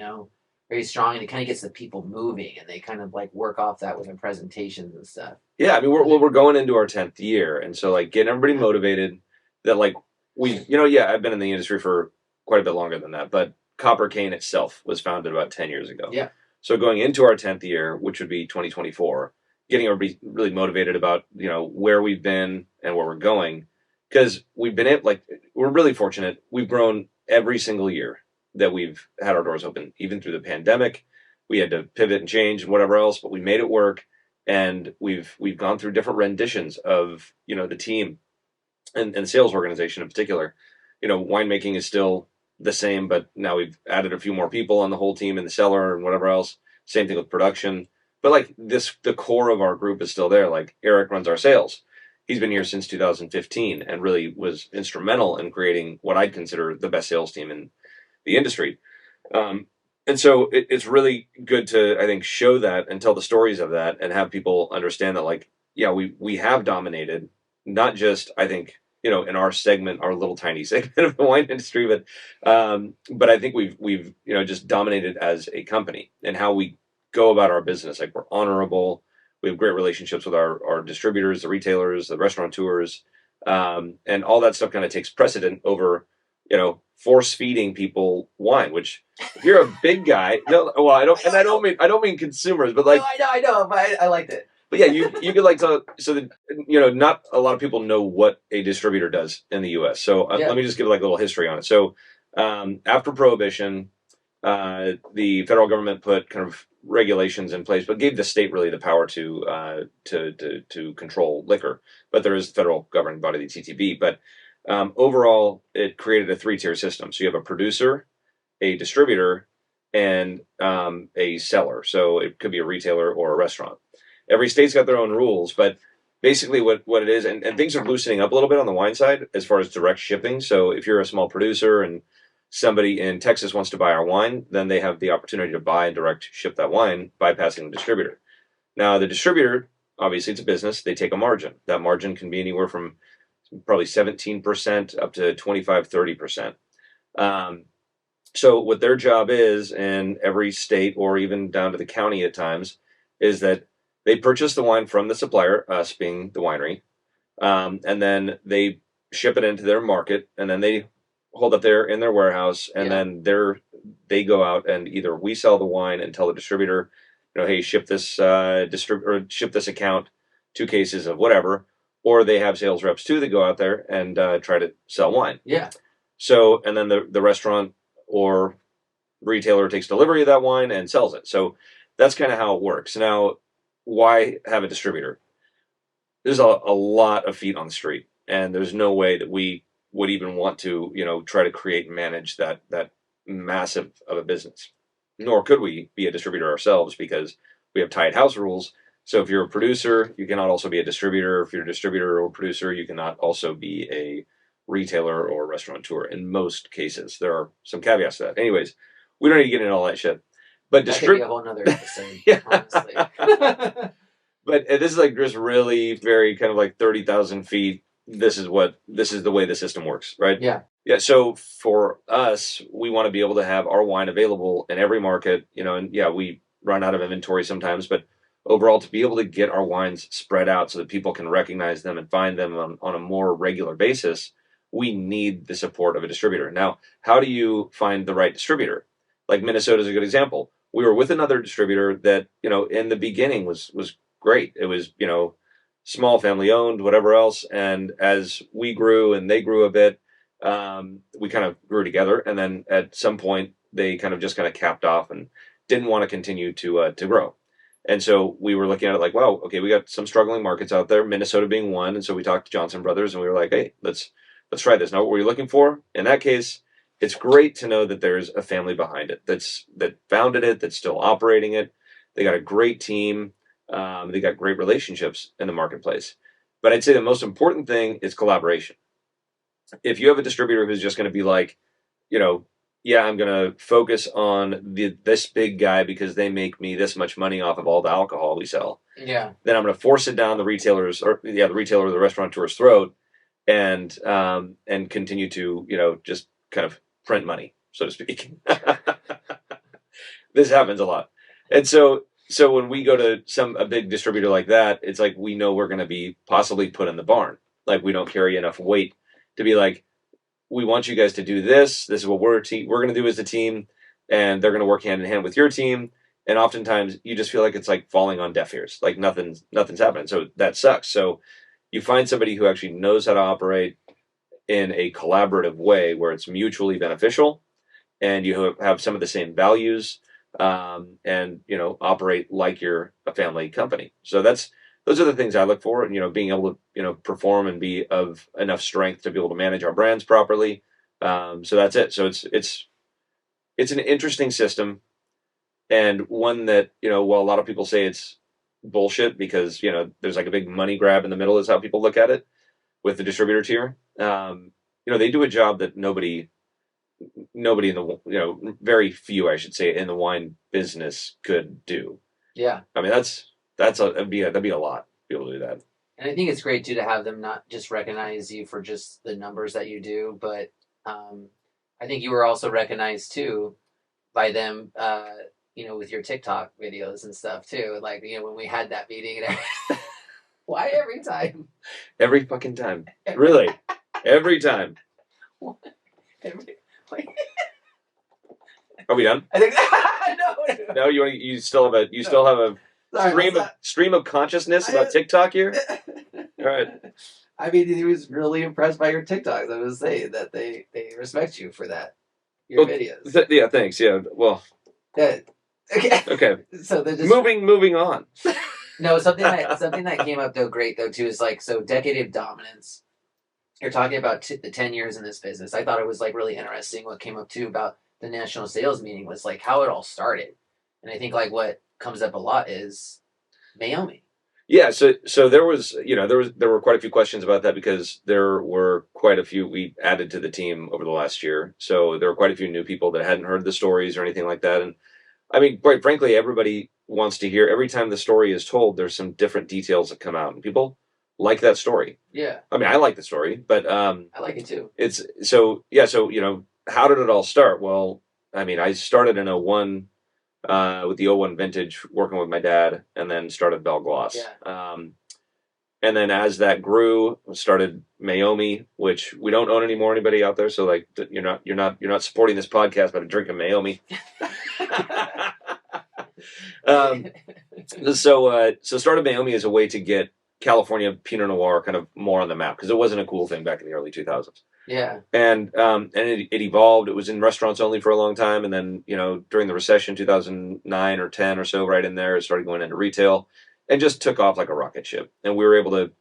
Very strong, and it kind of gets the people moving, and they kind of like work off that with their presentations and stuff.
Yeah, I mean, we're going into our 10th year, and so like getting everybody motivated. That like I've been in the industry for quite a bit longer than that, but Copper Cane itself was founded about 10 years ago.
Yeah.
So going into our 10th year, which would be 2024, getting everybody really motivated about where we've been and where we're going, because we're really fortunate. We've grown every single year that we've had our doors open, even through the pandemic. We had to pivot and change and whatever else, but we made it work. And we've gone through different renditions of, the team and sales organization in particular. Winemaking is still the same, but now we've added a few more people on the whole team in the cellar and whatever else. Same thing with production. But like the core of our group is still there. Like Eric runs our sales. He's been here since 2015 and really was instrumental in creating what I'd consider the best sales team in the industry. And so it's really good to, I think, show that and tell the stories of that and have people understand that, like, yeah, we have dominated, not just, I think, in our segment, our little tiny segment of the wine industry, but I think we've just dominated as a company and how we go about our business. Like, we're honorable. We have great relationships with our distributors, the retailers, the restaurateurs, and all that stuff kind of takes precedent over, force feeding people wine, which if you're a big guy, I don't mean consumers, but like,
no, I know, but I liked it.
But yeah, you could like tell, so that, not a lot of people know what a distributor does in the U.S. So let me just give like a little history on it. So after Prohibition, the federal government put kind of regulations in place, but gave the state really the power to control liquor. But there is the federal governing body, the TTB. But overall, it created a 3-tier system. So you have a producer, a distributor, and a seller. So it could be a retailer or a restaurant. Every state's got their own rules, but basically what it is, and things are loosening up a little bit on the wine side as far as direct shipping. So if you're a small producer and somebody in Texas wants to buy our wine, then they have the opportunity to buy and direct ship that wine, bypassing the distributor. Now, the distributor, obviously, it's a business. They take a margin. That margin can be anywhere from probably 17% up to 25-30%. So what their job is in every state or even down to the county at times is that they purchase the wine from the supplier, us being the winery, and then they ship it into their market, and then they hold it there in their warehouse, and then they go out and either we sell the wine and tell the distributor, hey, ship this or ship this account 2 cases of whatever, or they have sales reps too that go out there and try to sell wine.
Yeah.
So, and then the restaurant or retailer takes delivery of that wine and sells it. So that's kind of how it works. Now, why have a distributor? There's a lot of feet on the street, and there's no way that we would even want to, try to create and manage that massive of a business. Nor could we be a distributor ourselves because we have tight house rules. So if you're a producer, you cannot also be a distributor. If you're a distributor or producer, you cannot also be a retailer or restaurateur in most cases. There are some caveats to that. Anyways, we don't need to get into all that shit. But
that could be a whole nother episode, honestly.
But this is like just really very kind of like 30,000 feet. This is the way the system works, right?
Yeah.
Yeah. So for us, we want to be able to have our wine available in every market, and we run out of inventory sometimes, but overall to be able to get our wines spread out so that people can recognize them and find them on a more regular basis, we need the support of a distributor. Now, how do you find the right distributor? Like Minnesota is a good example. We were with another distributor that, in the beginning was great. It was, small family owned, whatever else. And as we grew and they grew a bit, we kind of grew together. And then at some point they kind of capped off and didn't want to continue to grow. And so we were looking at it like, wow, okay, we got some struggling markets out there, Minnesota being one. And so we talked to Johnson Brothers and we were like, hey, let's try this. Now, what were you looking for? In that case, it's great to know that there's a family behind it that founded it, that's still operating it. They got a great team. They got great relationships in the marketplace. But I'd say the most important thing is collaboration. If you have a distributor who's just going to be like, I'm going to focus on this big guy because they make me this much money off of all the alcohol we sell.
Yeah.
Then I'm going to force it down the retailer or the restaurateur's throat and continue to, just kind of print money, so to speak. This happens a lot. And so when we go to a big distributor like that, it's like we know we're going to be possibly put in the barn. Like we don't carry enough weight to be like, we want you guys to do this. This is what we're going to do as a team, and they're going to work hand in hand with your team. And oftentimes you just feel like it's like falling on deaf ears, like nothing's happening. So that sucks. So you find somebody who actually knows how to operate in a collaborative way where it's mutually beneficial, and you have some of the same values, and operate like you're a family company. So those are the things I look for, and being able to perform and be of enough strength to be able to manage our brands properly. So that's it. So it's an interesting system, and one that while a lot of people say it's bullshit because there's like a big money grab in the middle is how people look at it with the distributor tier. They do a job that nobody in the very few, I should say, in the wine business could do.
Yeah.
I mean, that'd be a lot to be able to do that.
And I think it's great too to have them not just recognize you for just the numbers that you do, but I think you were also recognized too by them, with your TikTok videos and stuff too. Like, when we had that meeting and everything. Why every time?
Every fucking time. Really. Every time. Are we done?
I think
No, you still have a stream of consciousness about TikTok here? All right.
I mean, he was really impressed by your TikToks. I was saying that they respect you for that. Your videos.
Yeah, thanks. Yeah. Well.
Good. Okay.
Okay.
So they're just
moving on.
No, something that came up though great though too is like, so decade of dominance. You're talking about the 10 years in this business. I thought it was like really interesting. What came up too about the national sales meeting was like how it all started. And I think like what comes up a lot is Meiomi.
Yeah, so there was, there were quite a few questions about that because there were quite a few we added to the team over the last year. So there were quite a few new people that hadn't heard the stories or anything like that. And I mean, quite frankly, everybody wants to hear every time the story is told, there's some different details that come out, and people like that story.
Yeah,
I mean, I like the story, but
I like it too.
it's so yeah. So how did it all start? Well, I mean, I started in '01 with the '01 vintage, working with my dad, and then started Bell Gloss.
Yeah.
And then as that grew, started Meiomi, which we don't own anymore. Anybody out there? So like, you're not supporting this podcast by drinking Meiomi. um, so started Meiomi as a way to get California Pinot Noir kind of more on the map because it wasn't a cool thing back in the early 2000s.
Yeah.
And it evolved. It was in restaurants only for a long time, and then during the recession, 2009 or 10 or so, right in there, it started going into retail, and just took off like a rocket ship. And we were able to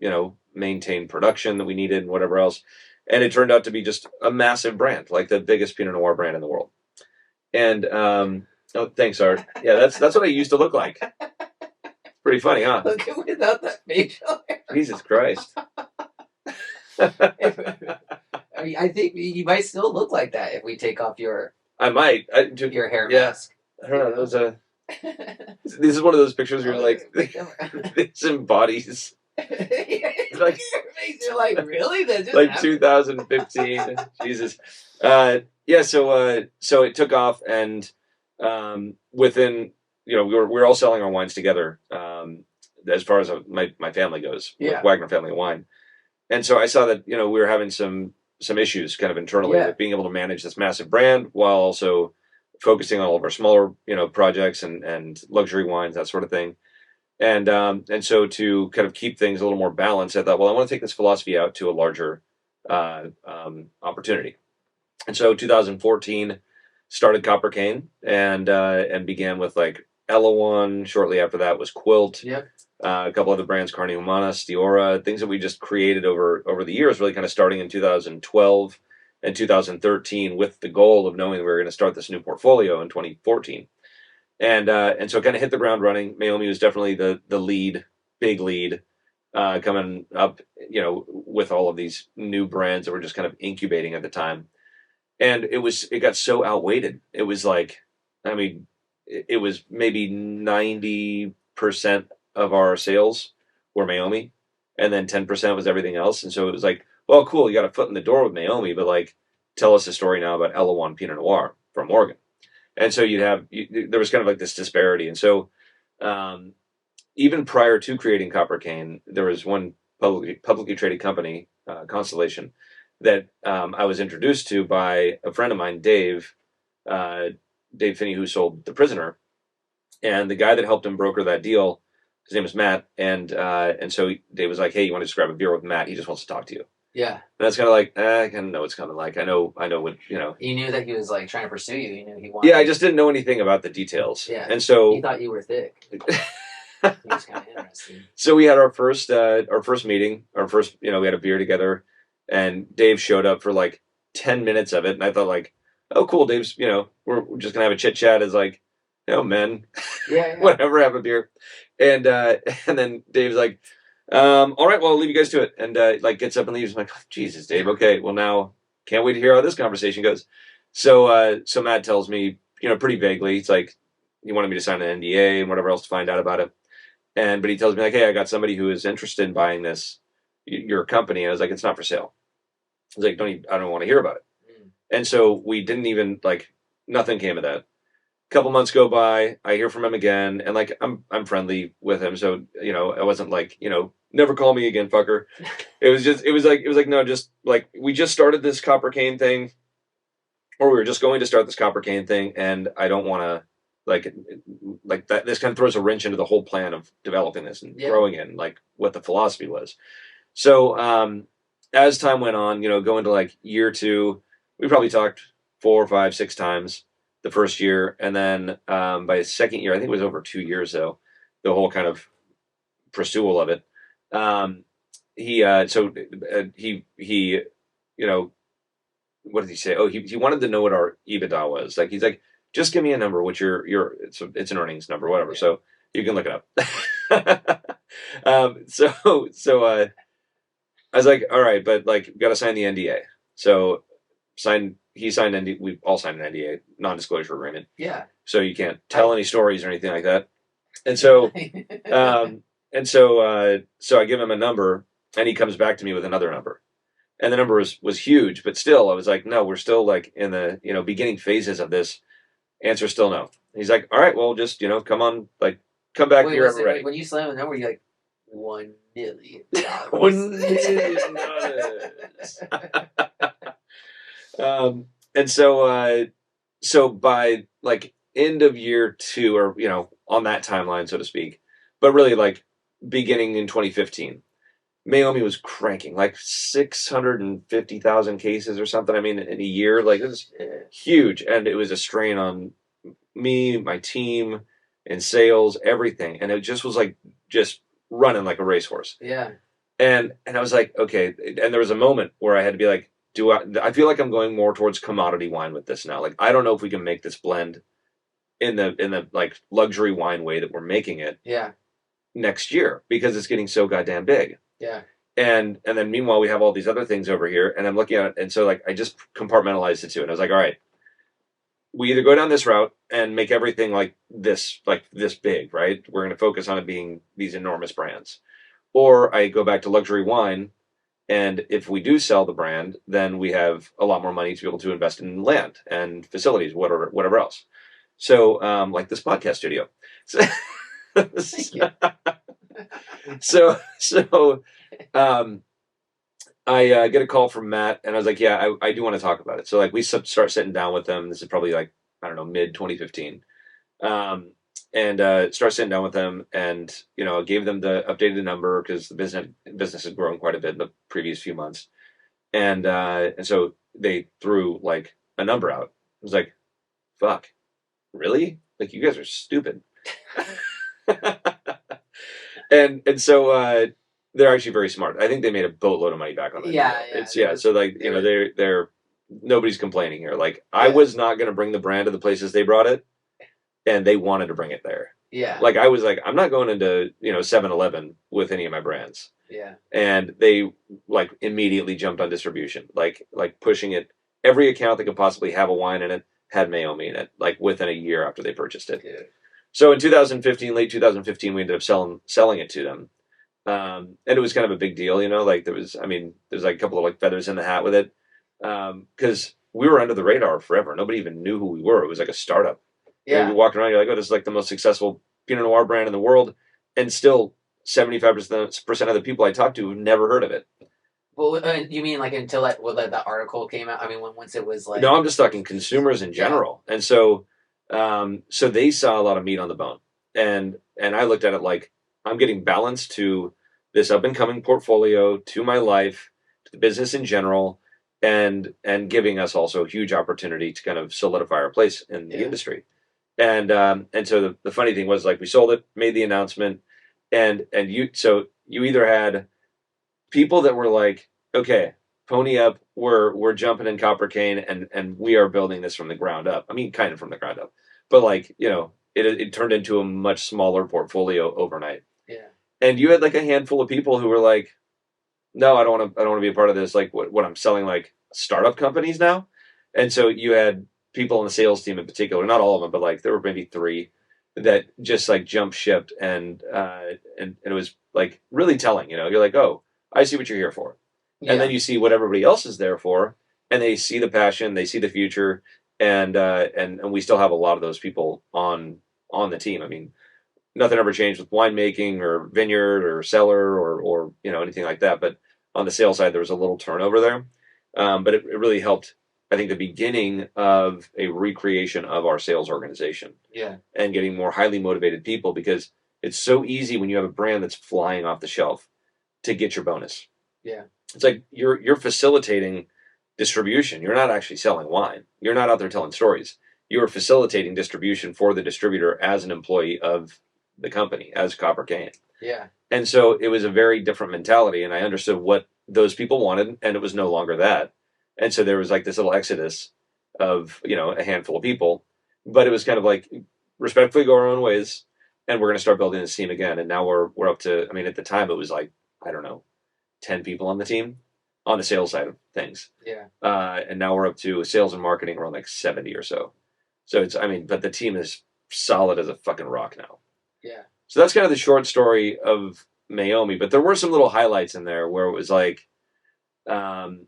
maintain production that we needed and whatever else. And it turned out to be just a massive brand, like the biggest Pinot Noir brand in the world. And oh, thanks, Art. Yeah, that's what I used to look like. Pretty funny, huh?
Look at without that facial hair.
Jesus Christ.
I mean, I think you might still look like that if we take off your
I might.
your hair
Yeah.
mask.
I don't know. That was this is one of those pictures where you're like, this embodies
like you're like, really? That just
like
happened?
2015. Jesus. Yeah. So it took off, and within we were all selling our wines together. As far as my family goes,
Yeah.
with Wagner Family of Wine, and so I saw that we were having some issues kind of internally
Yeah.
with being able to manage this massive brand while also focusing on all of our smaller projects and luxury wines, that sort of thing. And so to kind of keep things a little more balanced, I thought, well, I want to take this philosophy out to a larger opportunity. And so 2014 started Copper Cane and began with like Ellawan. Shortly after that was Quilt.
Yep.
A couple other brands, Carne Humana, Stiora, things that we just created over the years, really kind of starting in 2012 and 2013 with the goal of knowing we were going to start this new portfolio in 2014. And so kind of hit the ground running. Meiomi was definitely the big lead, coming up, with all of these new brands that were just kind of incubating at the time. And it got so outweighted. It was like, I mean, it was maybe 90% of our sales were Meiomi, and then 10% was everything else. And so it was like, well, cool, you got a foot in the door with Meiomi, but like, tell us a story now about Ellawan Pinot Noir from Oregon. And so there was kind of like this disparity. And so even prior to creating Copper Cane, there was one publicly traded company, Constellation, that I was introduced to by a friend of mine, Dave Finney, who sold The Prisoner. And the guy that helped him broker that deal, his name was Matt. And so Dave was like, hey, you want to just grab a beer with Matt? He just wants to talk to you.
Yeah.
And that's kind of like, I kind of know what's coming. Like, I know what,
You knew that he was like trying to pursue you. You knew he wanted.
Yeah, I just didn't know anything about the details.
Yeah.
And so
he thought you were thick. He was kind of interesting.
So we had our first meeting, we had a beer together, and Dave showed up for like 10 minutes of it. And I thought like, oh, cool. Dave's, we're just gonna have a chit chat as like, men,
Yeah.
whatever, have a beer. And then Dave's like, all right, well, I'll leave you guys to it. And like gets up and leaves. I'm like, oh, Jesus, Dave. Okay. Well, now can't wait to hear how this conversation goes. So Matt tells me, pretty vaguely, it's like, he wanted me to sign an NDA and whatever else to find out about it. But he tells me like, hey, I got somebody who is interested in buying your company. And I was like, it's not for sale. I was like, I don't want to hear about it. And so we didn't even nothing came of that. A couple months go by, I hear from him again, and like I'm friendly with him, so I wasn't like never call me again, fucker. It was like no, just like we just started this Copper Cane thing, or we were just going to start this Copper Cane thing, and I don't want to like that. This kind of throws a wrench into the whole plan of developing this and growing it, and like what the philosophy was. So as time went on, going to like year 2, we probably talked 4, 5, 6 times the first year, and then by the second year, I think it was over 2 years though, the whole kind of pursuit of it. He what did he say? Oh, he wanted to know what our EBITDA was. Like he's like, just give me a number, which it's an earnings number, whatever. So you can look it up. So I was like, all right, but like, got to sign the NDA. So he signed NDA. We all signed an NDA, non-disclosure agreement.
Yeah.
So you can't tell any stories or anything like that. And so, so I give him a number, and he comes back to me with another number, and the number was huge, but still, I was like, no, we're still like in the beginning phases of this. Answer still no. He's like, all right, well, just come on, like, come back when you're ever ready.
When you slam the number, you're like, $1 million.
$1 million. And so by like end of year 2, or on that timeline, so to speak, but really like beginning in 2015, Meiomi was cranking like 650,000 cases or something. I mean, in a year, like, it was huge, and it was a strain on me, my team, and sales, everything, and it just was like just running like a racehorse.
Yeah.
And I was like, okay. And there was a moment where I had to be like, I feel like I'm going more towards commodity wine with this now. Like, I don't know if we can make this blend in the like luxury wine way that we're making it.
Yeah.
Next year, because it's getting so goddamn big.
Yeah.
And then meanwhile, we have all these other things over here, and I'm looking at it, and so like I just compartmentalized it too, and I was like, all right, we either go down this route and make everything like this big, right? We're going to focus on it being these enormous brands, or I go back to luxury wine, and if we do sell the brand, then we have a lot more money to be able to invest in land and facilities, whatever else. So, like this podcast studio. So I get a call from Matt, and I was like, yeah, I do want to talk about it. So like we start sitting down with them. This is probably like, I don't know, mid 2015. And start sitting down with them, and gave them the updated number because the business has grown quite a bit in the previous few months, and so they threw like a number out. I was like, fuck, really? Like, you guys are stupid. and so they're actually very smart. I think they made a boatload of money back on that.
Yeah.
So like, they're nobody's complaining here. Like, I was not going to bring the brand to the places they brought it, and they wanted to bring it there.
Yeah.
Like, I was like, I'm not going into 7-Eleven with any of my brands.
Yeah.
And they like immediately jumped on distribution, like pushing it. Every account that could possibly have a wine in it had Meiomi in it, like within a year after they purchased it.
Yeah.
So in 2015, late 2015, we ended up selling it to them. And it was kind of a big deal, like there's like a couple of like feathers in the hat with it. Cause we were under the radar forever. Nobody even knew who we were. It was like a startup.
Yeah.
You're walking around, you're like, oh, this is like the most successful Pinot Noir brand in the world. And still 75% of the people I talked to have never heard of it.
Well, you mean like until that article came out? I mean, once it was like...
No, I'm just talking consumers in general. Yeah. And so they saw a lot of meat on the bone. And I looked at it like, I'm getting balance to this up and coming portfolio, to my life, to the business in general, and giving us also a huge opportunity to kind of solidify our place in the industry. And so the funny thing was, like, we sold it, made the announcement, and you either had people that were like, okay, pony up, we're jumping in Copper Cane, and we are building this from the ground up. I mean, kind of from the ground up, but like, it turned into a much smaller portfolio overnight.
Yeah.
And you had like a handful of people who were like, no, I don't want to be a part of this. Like, what I'm selling, like, startup companies now. And so you had people on the sales team in particular, not all of them, but like there were maybe 3 that just like jumped ship, and it was like really telling. You're like, oh, I see what you're here for. Yeah. And then you see what everybody else is there for, and they see the passion, they see the future, and we still have a lot of those people on the team. I mean, nothing ever changed with winemaking or vineyard or cellar or anything like that. But on the sales side, there was a little turnover there. But it really helped, I think, the beginning of a recreation of our sales organization.
Yeah. And
getting more highly motivated people, because it's so easy when you have a brand that's flying off the shelf to get your bonus.
Yeah.
It's like you're facilitating distribution. You're not actually selling wine. You're not out there telling stories. You're facilitating distribution for the distributor as an employee of the company, as Copper Cane.
Yeah.
And so it was a very different mentality, and I understood what those people wanted, and it was no longer that. And so there was like this little exodus of, a handful of people, but it was kind of like, respectfully go our own ways, and we're going to start building this team again. And now we're up to, I mean, at the time it was like, I don't know, 10 people on the team on the sales side of things.
Yeah.
And now we're up to sales and marketing around like 70 or so. So it's, I mean, but the team is solid as a fucking rock now.
Yeah.
So that's kind of the short story of Meiomi, but there were some little highlights in there where it was like, it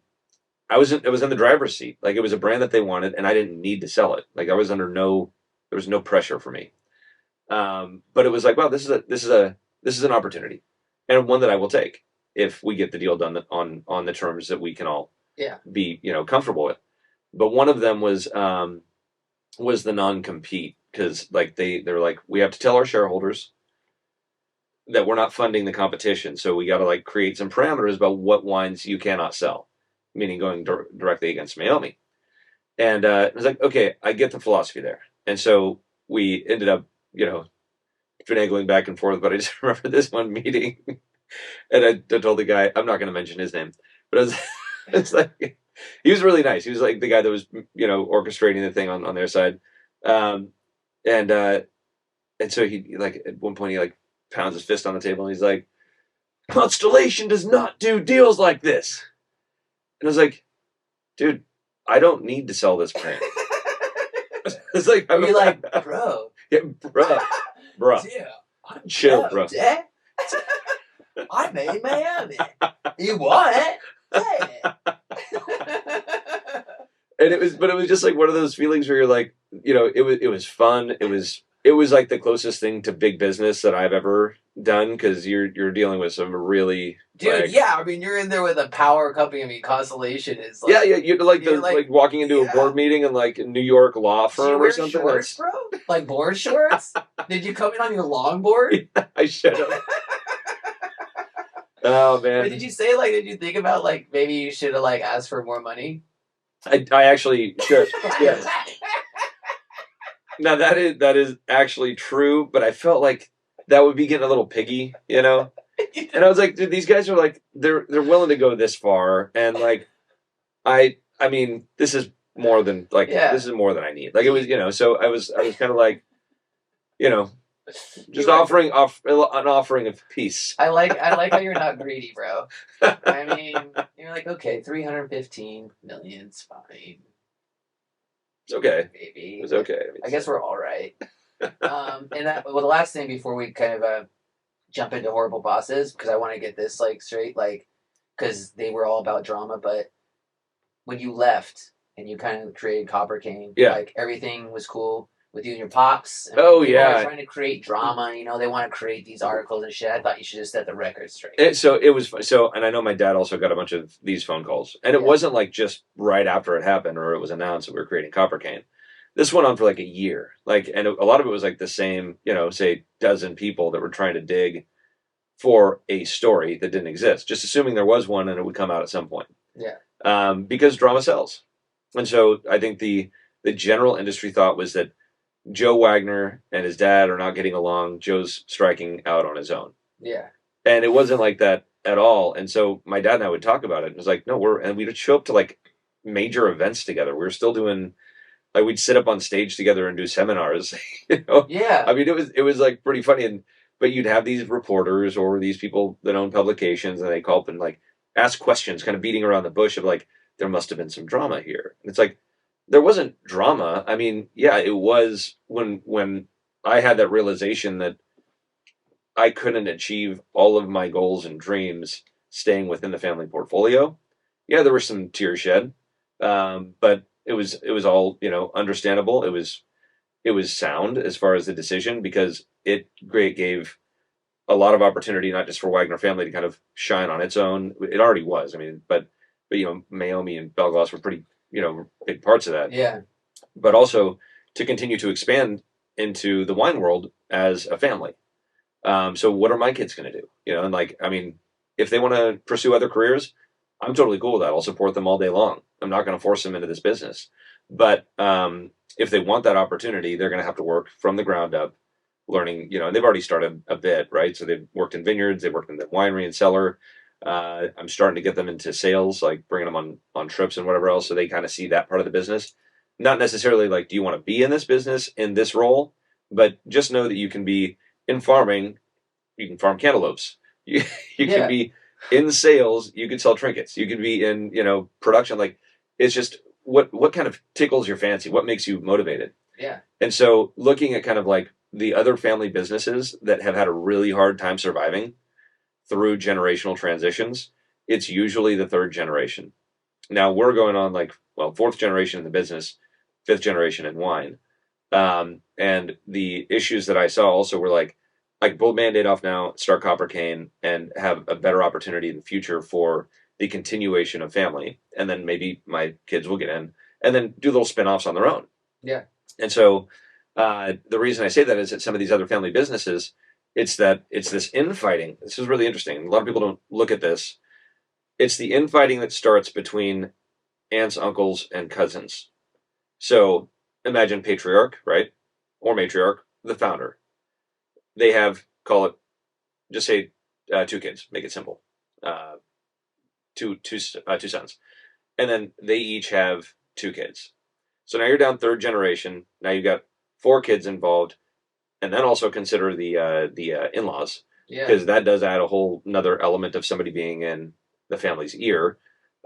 was in the driver's seat. Like, it was a brand that they wanted, and I didn't need to sell it. Like, I was under there was no pressure for me. But it was like, wow, this is an opportunity, and one that I will take if we get the deal done on the terms that we can all be, comfortable with. But one of them was the non-compete, because like they're like, we have to tell our shareholders that we're not funding the competition, so we got to like create some parameters about what wines you cannot sell, meaning going directly against Meiomi. And I was like, okay, I get the philosophy there. And so we ended up, finagling back and forth. But I just remember this one meeting, and I told the guy, I'm not going to mention his name, but it's like, he was really nice. He was like the guy that was, orchestrating the thing on their side. And so he, like, at one point he like pounds his fist on the table and he's like, Constellation does not do deals like this. And I was like, dude, I don't need to sell this brand. It's like,
Are you like, bro?
Yeah, bro.
Dude, I'm
Chill, bro.
I made Miami. You want it? Hey.
And it was just like one of those feelings where you're like, it was fun. It was like the closest thing to big business that I've ever done, because you're dealing with some really,
dude.
like,
yeah, I mean, you're in there with a power company. I mean, Constellation is like,
yeah. You're like walking into a board meeting in like a New York law
Did you
firm
wear
or something.
Shorts, bro? Like board shorts? Did you come in on your longboard?
I should have. Oh man!
But did you say, like, did you think about like maybe you should have like asked for more money?
I actually should. Yes. Now that is actually true, but I felt like that would be getting a little piggy, And I was like, dude, these guys are like, they're willing to go this far, and like, I mean, this is more than like, this is more than I need. Like, it was, so I was kind of like, just an offering of peace.
I like how you're not greedy, bro. I mean, you're like, okay, 315 million's fine.
It's okay.
Maybe.
It was okay.
I guess we're all right. And the last thing before we kind of jump into horrible bosses, because I want to get this like straight, like, because they were all about drama, but when you left and you kind of created Copper Cane, like, everything was cool with you and your pops. And
oh
people
yeah,
were trying to create drama. They want to create these articles and shit. I thought you should just set the record straight.
And I know my dad also got a bunch of these phone calls, and it wasn't like just right after it happened or it was announced that we were creating Copper Cane. This went on for like a year, and a lot of it was like the same, say, dozen people that were trying to dig for a story that didn't exist, just assuming there was one and it would come out at some point.
Yeah.
Because drama sells, and so I think the general industry thought was that Joe Wagner and his dad are not getting along. Joe's striking out on his own.
Yeah.
And it wasn't like that at all. And so my dad and I would talk about it. It was like, no, we'd show up to like major events together. We were still doing, like, we'd sit up on stage together and do seminars,
Yeah.
I mean, it was like pretty funny. But you'd have these reporters or these people that own publications, and they call up and like ask questions, kind of beating around the bush of like, there must have been some drama here. And it's like, there wasn't drama. I mean, yeah, it was when I had that realization that I couldn't achieve all of my goals and dreams staying within the family portfolio. Yeah, there were some tears shed, but it was all, understandable. It was sound as far as the decision, because it gave a lot of opportunity, not just for Wagner family to kind of shine on its own. It already was. I mean, but Meiomi and Belglass were pretty, big parts of that.
Yeah.
But also to continue to expand into the wine world as a family. So what are my kids going to do? And like, I mean, if they want to pursue other careers, I'm totally cool with that. I'll support them all day long. I'm not going to force them into this business. But if they want that opportunity, they're going to have to work from the ground up, learning, and they've already started a bit, right? So they've worked in vineyards, they've worked in the winery and cellar. I'm starting to get them into sales, like bringing them on trips and whatever else, so they kind of see that part of the business. Not necessarily like, do you want to be in this business in this role? But just know that you can be in farming, you can farm cantaloupes. You you
Yeah.
can be in sales. You could sell trinkets. You could be in production. Like it's just what kind of tickles your fancy? What makes you motivated?
Yeah.
And so looking at kind of like the other family businesses that have had a really hard time surviving through generational transitions, it's usually the third generation. Now we're going on like, well, fourth generation in the business, fifth generation in wine. And the issues that I saw also were like pull Band-Aid off now, start Copper Cane, and have a better opportunity in the future for the continuation of family. And then maybe my kids will get in and then do little spin-offs on their own.
Yeah.
And so the reason I say that is that some of these other family businesses, it's this infighting. This is really interesting. A lot of people don't look at this. It's the infighting that starts between aunts, uncles, and cousins. So imagine patriarch, right? Or matriarch, the founder. They have, call it, just say 2 kids, make it simple. Two sons. And then they each have 2 kids. So now you're down third generation. Now you've got 4 kids involved. And then also consider the in-laws.
Yeah.
Because that does add a whole another element of somebody being in the family's ear.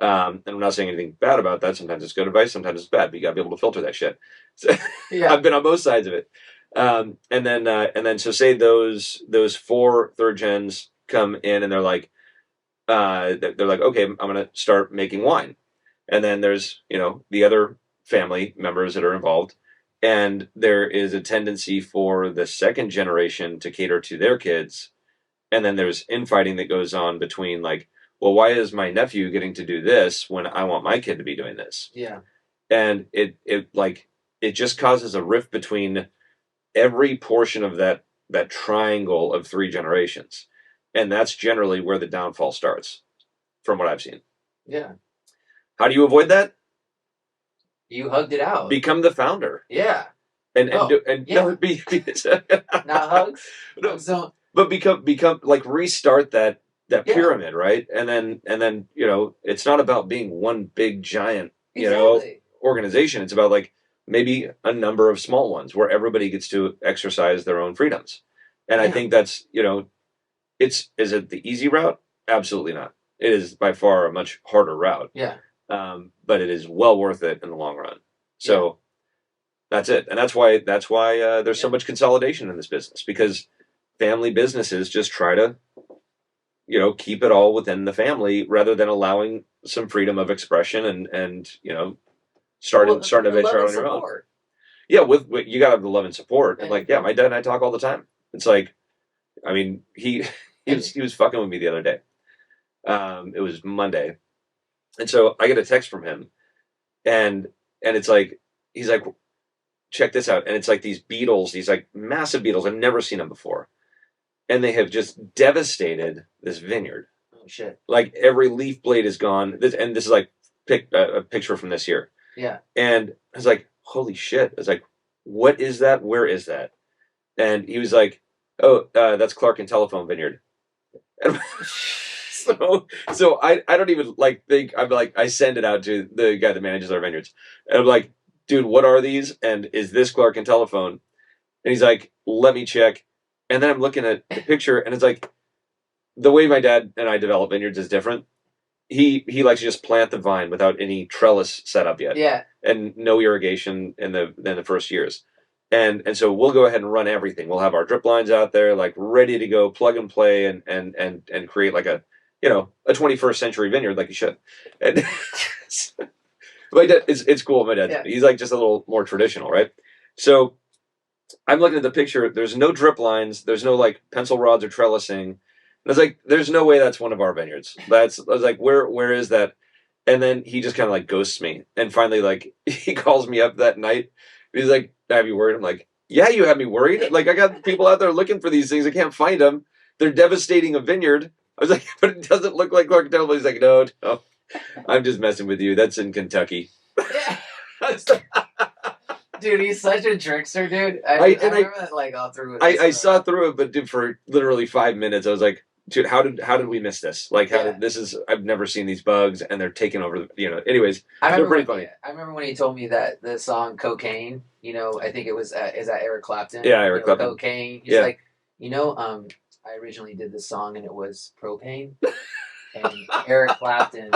And I'm not saying anything bad about that. Sometimes it's good advice, sometimes it's bad, but you gotta be able to filter that shit. So,
Yeah.
I've been on both sides of it. And then so say those 4 third gens come in and they're like, okay, I'm gonna start making wine. And then there's, the other family members that are involved. And there is a tendency for the second generation to cater to their kids. And then there's infighting that goes on between like, well, why is my nephew getting to do this when I want my kid to be doing this?
Yeah.
And it just causes a rift between every portion of that triangle of 3 generations. And that's generally where the downfall starts, from what I've seen.
Yeah.
How do you avoid that?
You hugged it out.
Become the founder.
Yeah.
And
yeah.
no, be
Not hugs.
No,
Hugs don't.
but become like restart that pyramid, right? And then it's not about being one big giant organization. It's about like maybe a number of small ones where everybody gets to exercise their own freedoms. And I think that's is it the easy route? Absolutely not. It is by far a much harder route.
Yeah.
But it is well worth it in the long run. So that's it. And that's why there's so much consolidation in this business, because family businesses just try to keep it all within the family rather than allowing some freedom of expression and starting to venture out on your own. Yeah, with you gotta have the love and support. And like, my dad and I talk all the time. It's like, I mean, he was fucking with me the other day. It was Monday. And so I get a text from him and it's like, he's like, check this out. And it's like these beetles, these like massive beetles. I've never seen them before. And they have just devastated this vineyard.
Oh shit!
Like every leaf blade is gone. This is like a picture from this year.
Yeah.
And I was like, holy shit! I was like, what is that? Where is that? And he was like, oh, that's Clark and Telephone Vineyard. And so I don't even think. I'm like, I send it out to the guy that manages our vineyards, and I'm like, dude, what are these? And is this Clark and Telephone? And he's like, let me check. And then I'm looking at the picture, and it's like the way my dad and I develop vineyards is different. He likes to just plant the vine without any trellis set up yet, and no irrigation in the first years, and so we'll go ahead and run everything. We'll have our drip lines out there, like ready to go, plug and play, and create like a 21st century vineyard like you should. And my dad, it's cool. My dad, he's like just a little more traditional, right? So I'm looking at the picture. There's no drip lines. There's no like pencil rods or trellising. And I was like, there's no way that's one of our vineyards. I was like, where is that? And then he just kind of like ghosts me. And finally, like, he calls me up that night. He's like, have you worried? I'm like, yeah, you have me worried. Like, I got people out there looking for these things. I can't find them. They're devastating a vineyard. I was like, but it doesn't look like Clark Temple. He's like, no, I'm just messing with you. That's in Kentucky.
Dude, he's such a trickster, dude. I remember that, like, all through it.
I saw through it, but dude, for literally 5 minutes, I was like, dude, how did we miss this? Like, I've never seen these bugs, and they're taking over, anyways, they're pretty funny.
I remember when he told me that the song Cocaine, I think it was, is that Eric Clapton?
Yeah, Eric Clapton.
Cocaine. He's like, I originally did this song and it was Propane, and Eric Clapton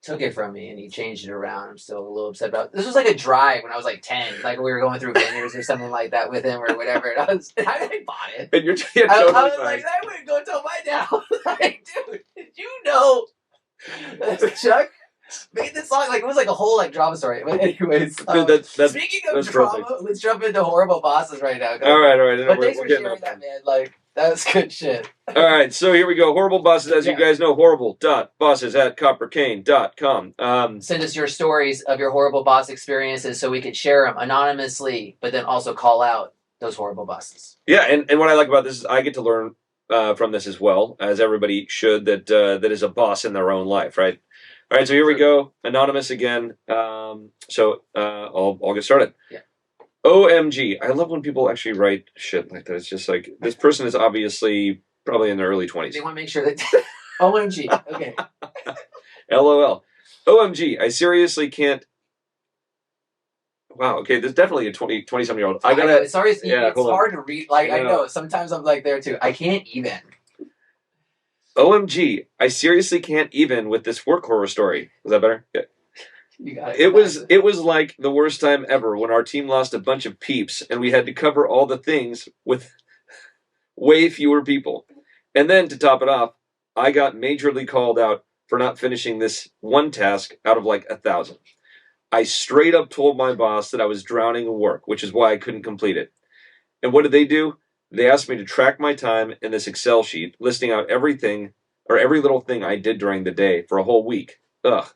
took it from me and he changed it around. I'm still a little upset about it. This was like a drive when I was like 10, like we were going through vineyards or something like that with him or whatever. And I bought it.
And you're
I
totally
was
fine.
like, I wouldn't go tell my dad. Like, dude, did you know that Chuck made this song? Like, it was like a whole like drama story. But anyways,
Dude,
speaking of drama,
perfect.
let's jump into horrible bosses right now.
All right.
But thanks for sharing that, man. Like, that was good shit.
All right, so here we go. Horrible bosses, as you guys know, horrible.bosses@coppercane.com.
Send us your stories of your horrible boss experiences so we can share them anonymously, but then also call out those horrible bosses.
Yeah, and what I like about this is I get to learn from this as well, as everybody should that is a boss in their own life, right? All right, so here we go. Anonymous again. I'll get started.
Yeah.
OMG. I love when people actually write shit like that. It's just like, this person is obviously probably in their early 20s.
They want to make sure that... OMG. Okay.
LOL. OMG. I seriously can't... Wow, okay, there's definitely a 20-something-year-old. I gotta...
It's hard to read. Like, I know. Sometimes I'm like there too. I can't even.
OMG. I seriously can't even with this work horror story. Was that better? Yeah.
You got it.
It was like the worst time ever when our team lost a bunch of peeps and we had to cover all the things with way fewer people. And then to top it off, I got majorly called out for not finishing this one task out of like 1,000. I straight up told my boss that I was drowning in work, which is why I couldn't complete it. And what did they do? They asked me to track my time in this Excel sheet, listing out everything or every little thing I did during the day for a whole week. Ugh.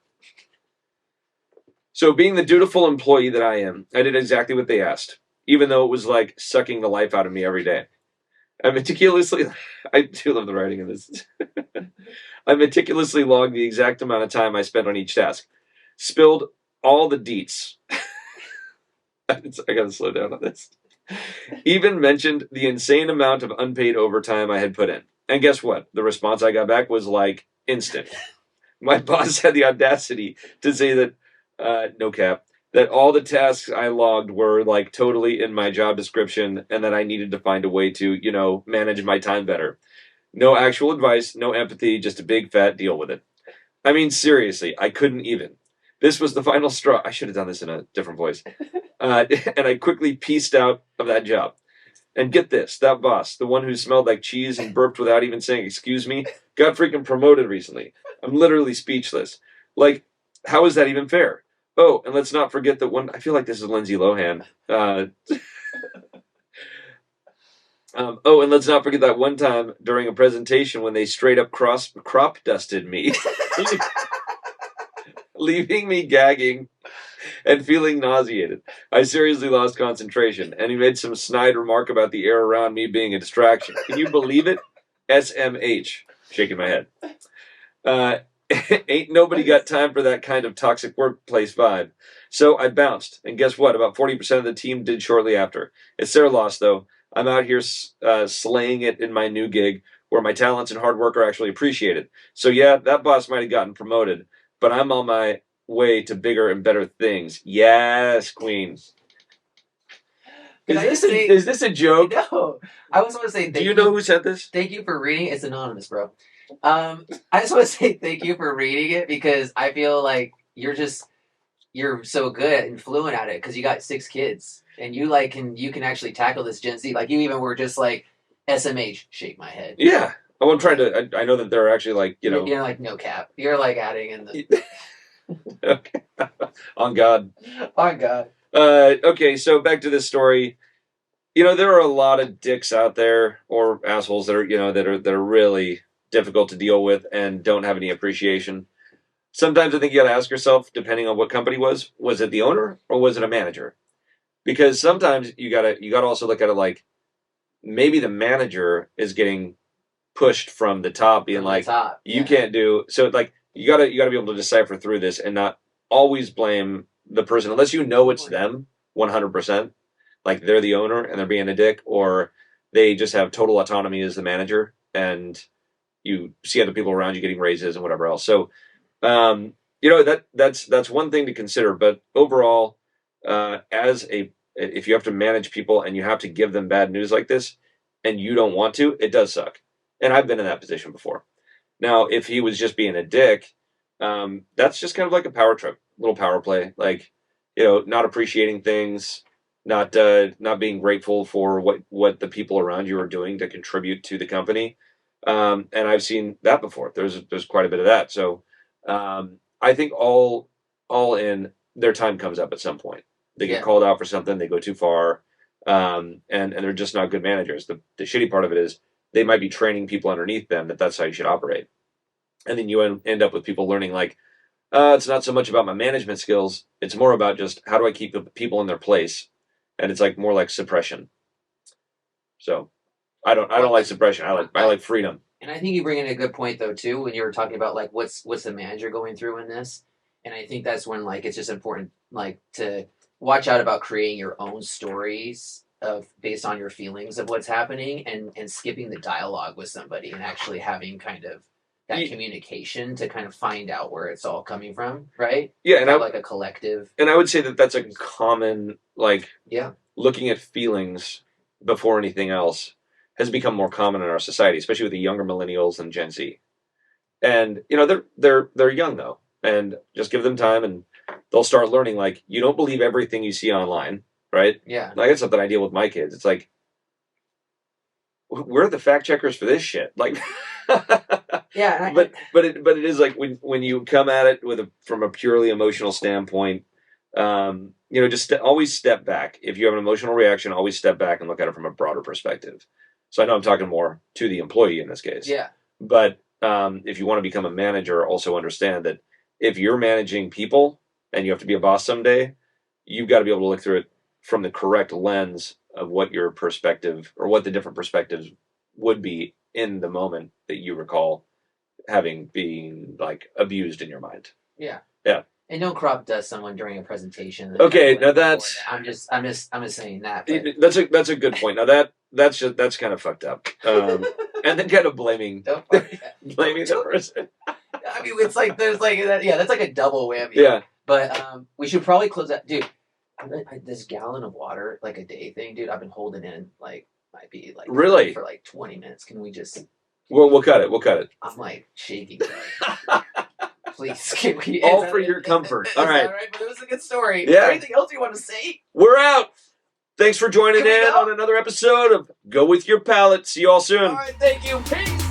So being the dutiful employee that I am, I did exactly what they asked, even though it was like sucking the life out of me every day. I do love the writing of this. I meticulously logged the exact amount of time I spent on each task. Spilled all the deets. I gotta slow down on this. Even mentioned the insane amount of unpaid overtime I had put in. And guess what? The response I got back was like instant. My boss had the audacity to say that, no cap, that all the tasks I logged were like totally in my job description and that I needed to find a way to, manage my time better. No actual advice, no empathy, just a big fat deal with it. I mean, seriously, I couldn't even. This was the final straw. I should have done this in a different voice. And I quickly pieced out of that job. And get this, that boss, the one who smelled like cheese and burped without even saying excuse me, got freaking promoted recently. I'm literally speechless. Like, how is that even fair? Oh, and let's not forget that one. I feel like this is Lindsay Lohan. And let's not forget that one time during a presentation when they straight up crop dusted me, leaving me gagging and feeling nauseated. I seriously lost concentration, and he made some snide remark about the air around me being a distraction. Can you believe it? SMH. Shaking my head. Ain't nobody got time for that kind of toxic workplace vibe. So I bounced, and guess what? About 40% of the team did shortly after. It's their loss, though. I'm out here slaying it in my new gig, where my talents and hard work are actually appreciated. So yeah, that boss might have gotten promoted, but I'm on my way to bigger and better things. Yes, Queen. Is this a joke?
No. I just want to say
Do you know who said this?
Thank you for reading. It's anonymous, bro. I just want to say thank you for reading it because I feel like you're so good and fluent at it because you got 6 kids and you can actually tackle this Gen Z. Like you even were just like SMH, shake my head.
Yeah. Oh, I'm trying to. I know that they're actually like
You're like no cap. You're like adding in the.
Okay. On God.
On God.
Okay, so back to this story. There are a lot of dicks out there or assholes that are that are really difficult to deal with and don't have any appreciation. Sometimes I think you got to ask yourself, depending on what company was it the owner or was it a manager? Because sometimes you gotta also look at it like maybe the manager is getting pushed from the top, being like, you can't do so. Like you gotta be able to decipher through this and not always blame the person unless you know it's them 100%. Like they're the owner and they're being a dick, or they just have total autonomy as the manager, and you see other people around you getting raises and whatever else. So, that's one thing to consider. But overall, if you have to manage people and you have to give them bad news like this, and you don't want to, it does suck. And I've been in that position before. Now, if he was just being a dick, that's just kind of like a power trip, little power play, like, not appreciating things, not being grateful for what the people around you are doing to contribute to the company. And I've seen that before. There's quite a bit of that. So I think all in, their time comes up at some point. They get called out for something, they go too far, and they're just not good managers. The shitty part of it is they might be training people underneath them that's how you should operate. And then you end up with people learning like, it's not so much about my management skills. It's more about just how do I keep the people in their place. And it's like more like suppression. So I don't like suppression. I like freedom.
And I think you bring in a good point though too, when you were talking about like what's the manager going through in this. And I think that's when like it's just important like to watch out about creating your own stories based on your feelings of what's happening and skipping the dialogue with somebody and actually having kind of that communication to kind of find out where it's all coming from, right?
Yeah, and
like a collective.
And I would say that's a common looking at feelings before anything else has become more common in our society, especially with the younger millennials and Gen Z. And they're young though, and just give them time and they'll start learning. Like, you don't believe everything you see online, right?
Yeah.
Like, it's something I deal with my kids. It's like, we're the fact checkers for this shit. Like,
yeah.
But it is like when you come at it from a purely emotional standpoint, just always step back. If you have an emotional reaction, always step back and look at it from a broader perspective. So I know I'm talking more to the employee in this case.
Yeah.
But if you want to become a manager, also understand that if you're managing people and you have to be a boss someday, you've got to be able to look through it from the correct lens of what your perspective or what the different perspectives would be in the moment that you recall having been like abused in your mind.
Yeah.
Yeah.
And don't crop dust someone during a presentation.
Okay, now that's
I'm just saying that.
But that's a good point. Now that's kind of fucked up. And then kind of blaming the person.
I mean, it's like there's like that. Yeah, that's like a double whammy.
Yeah.
But we should probably close that, dude. This gallon of water like a day thing, dude. I've been holding in like might be like
really
for like 20 minutes. Can we just?
We'll cut it. I'm
like shaking. Please, can we?
All for your comfort. All right.
All right, but it was a good story.
Yeah.
Anything else you want to say?
We're out. Thanks for joining in on another episode of Go With Your Palate. See you all soon.
All right, thank you. Peace.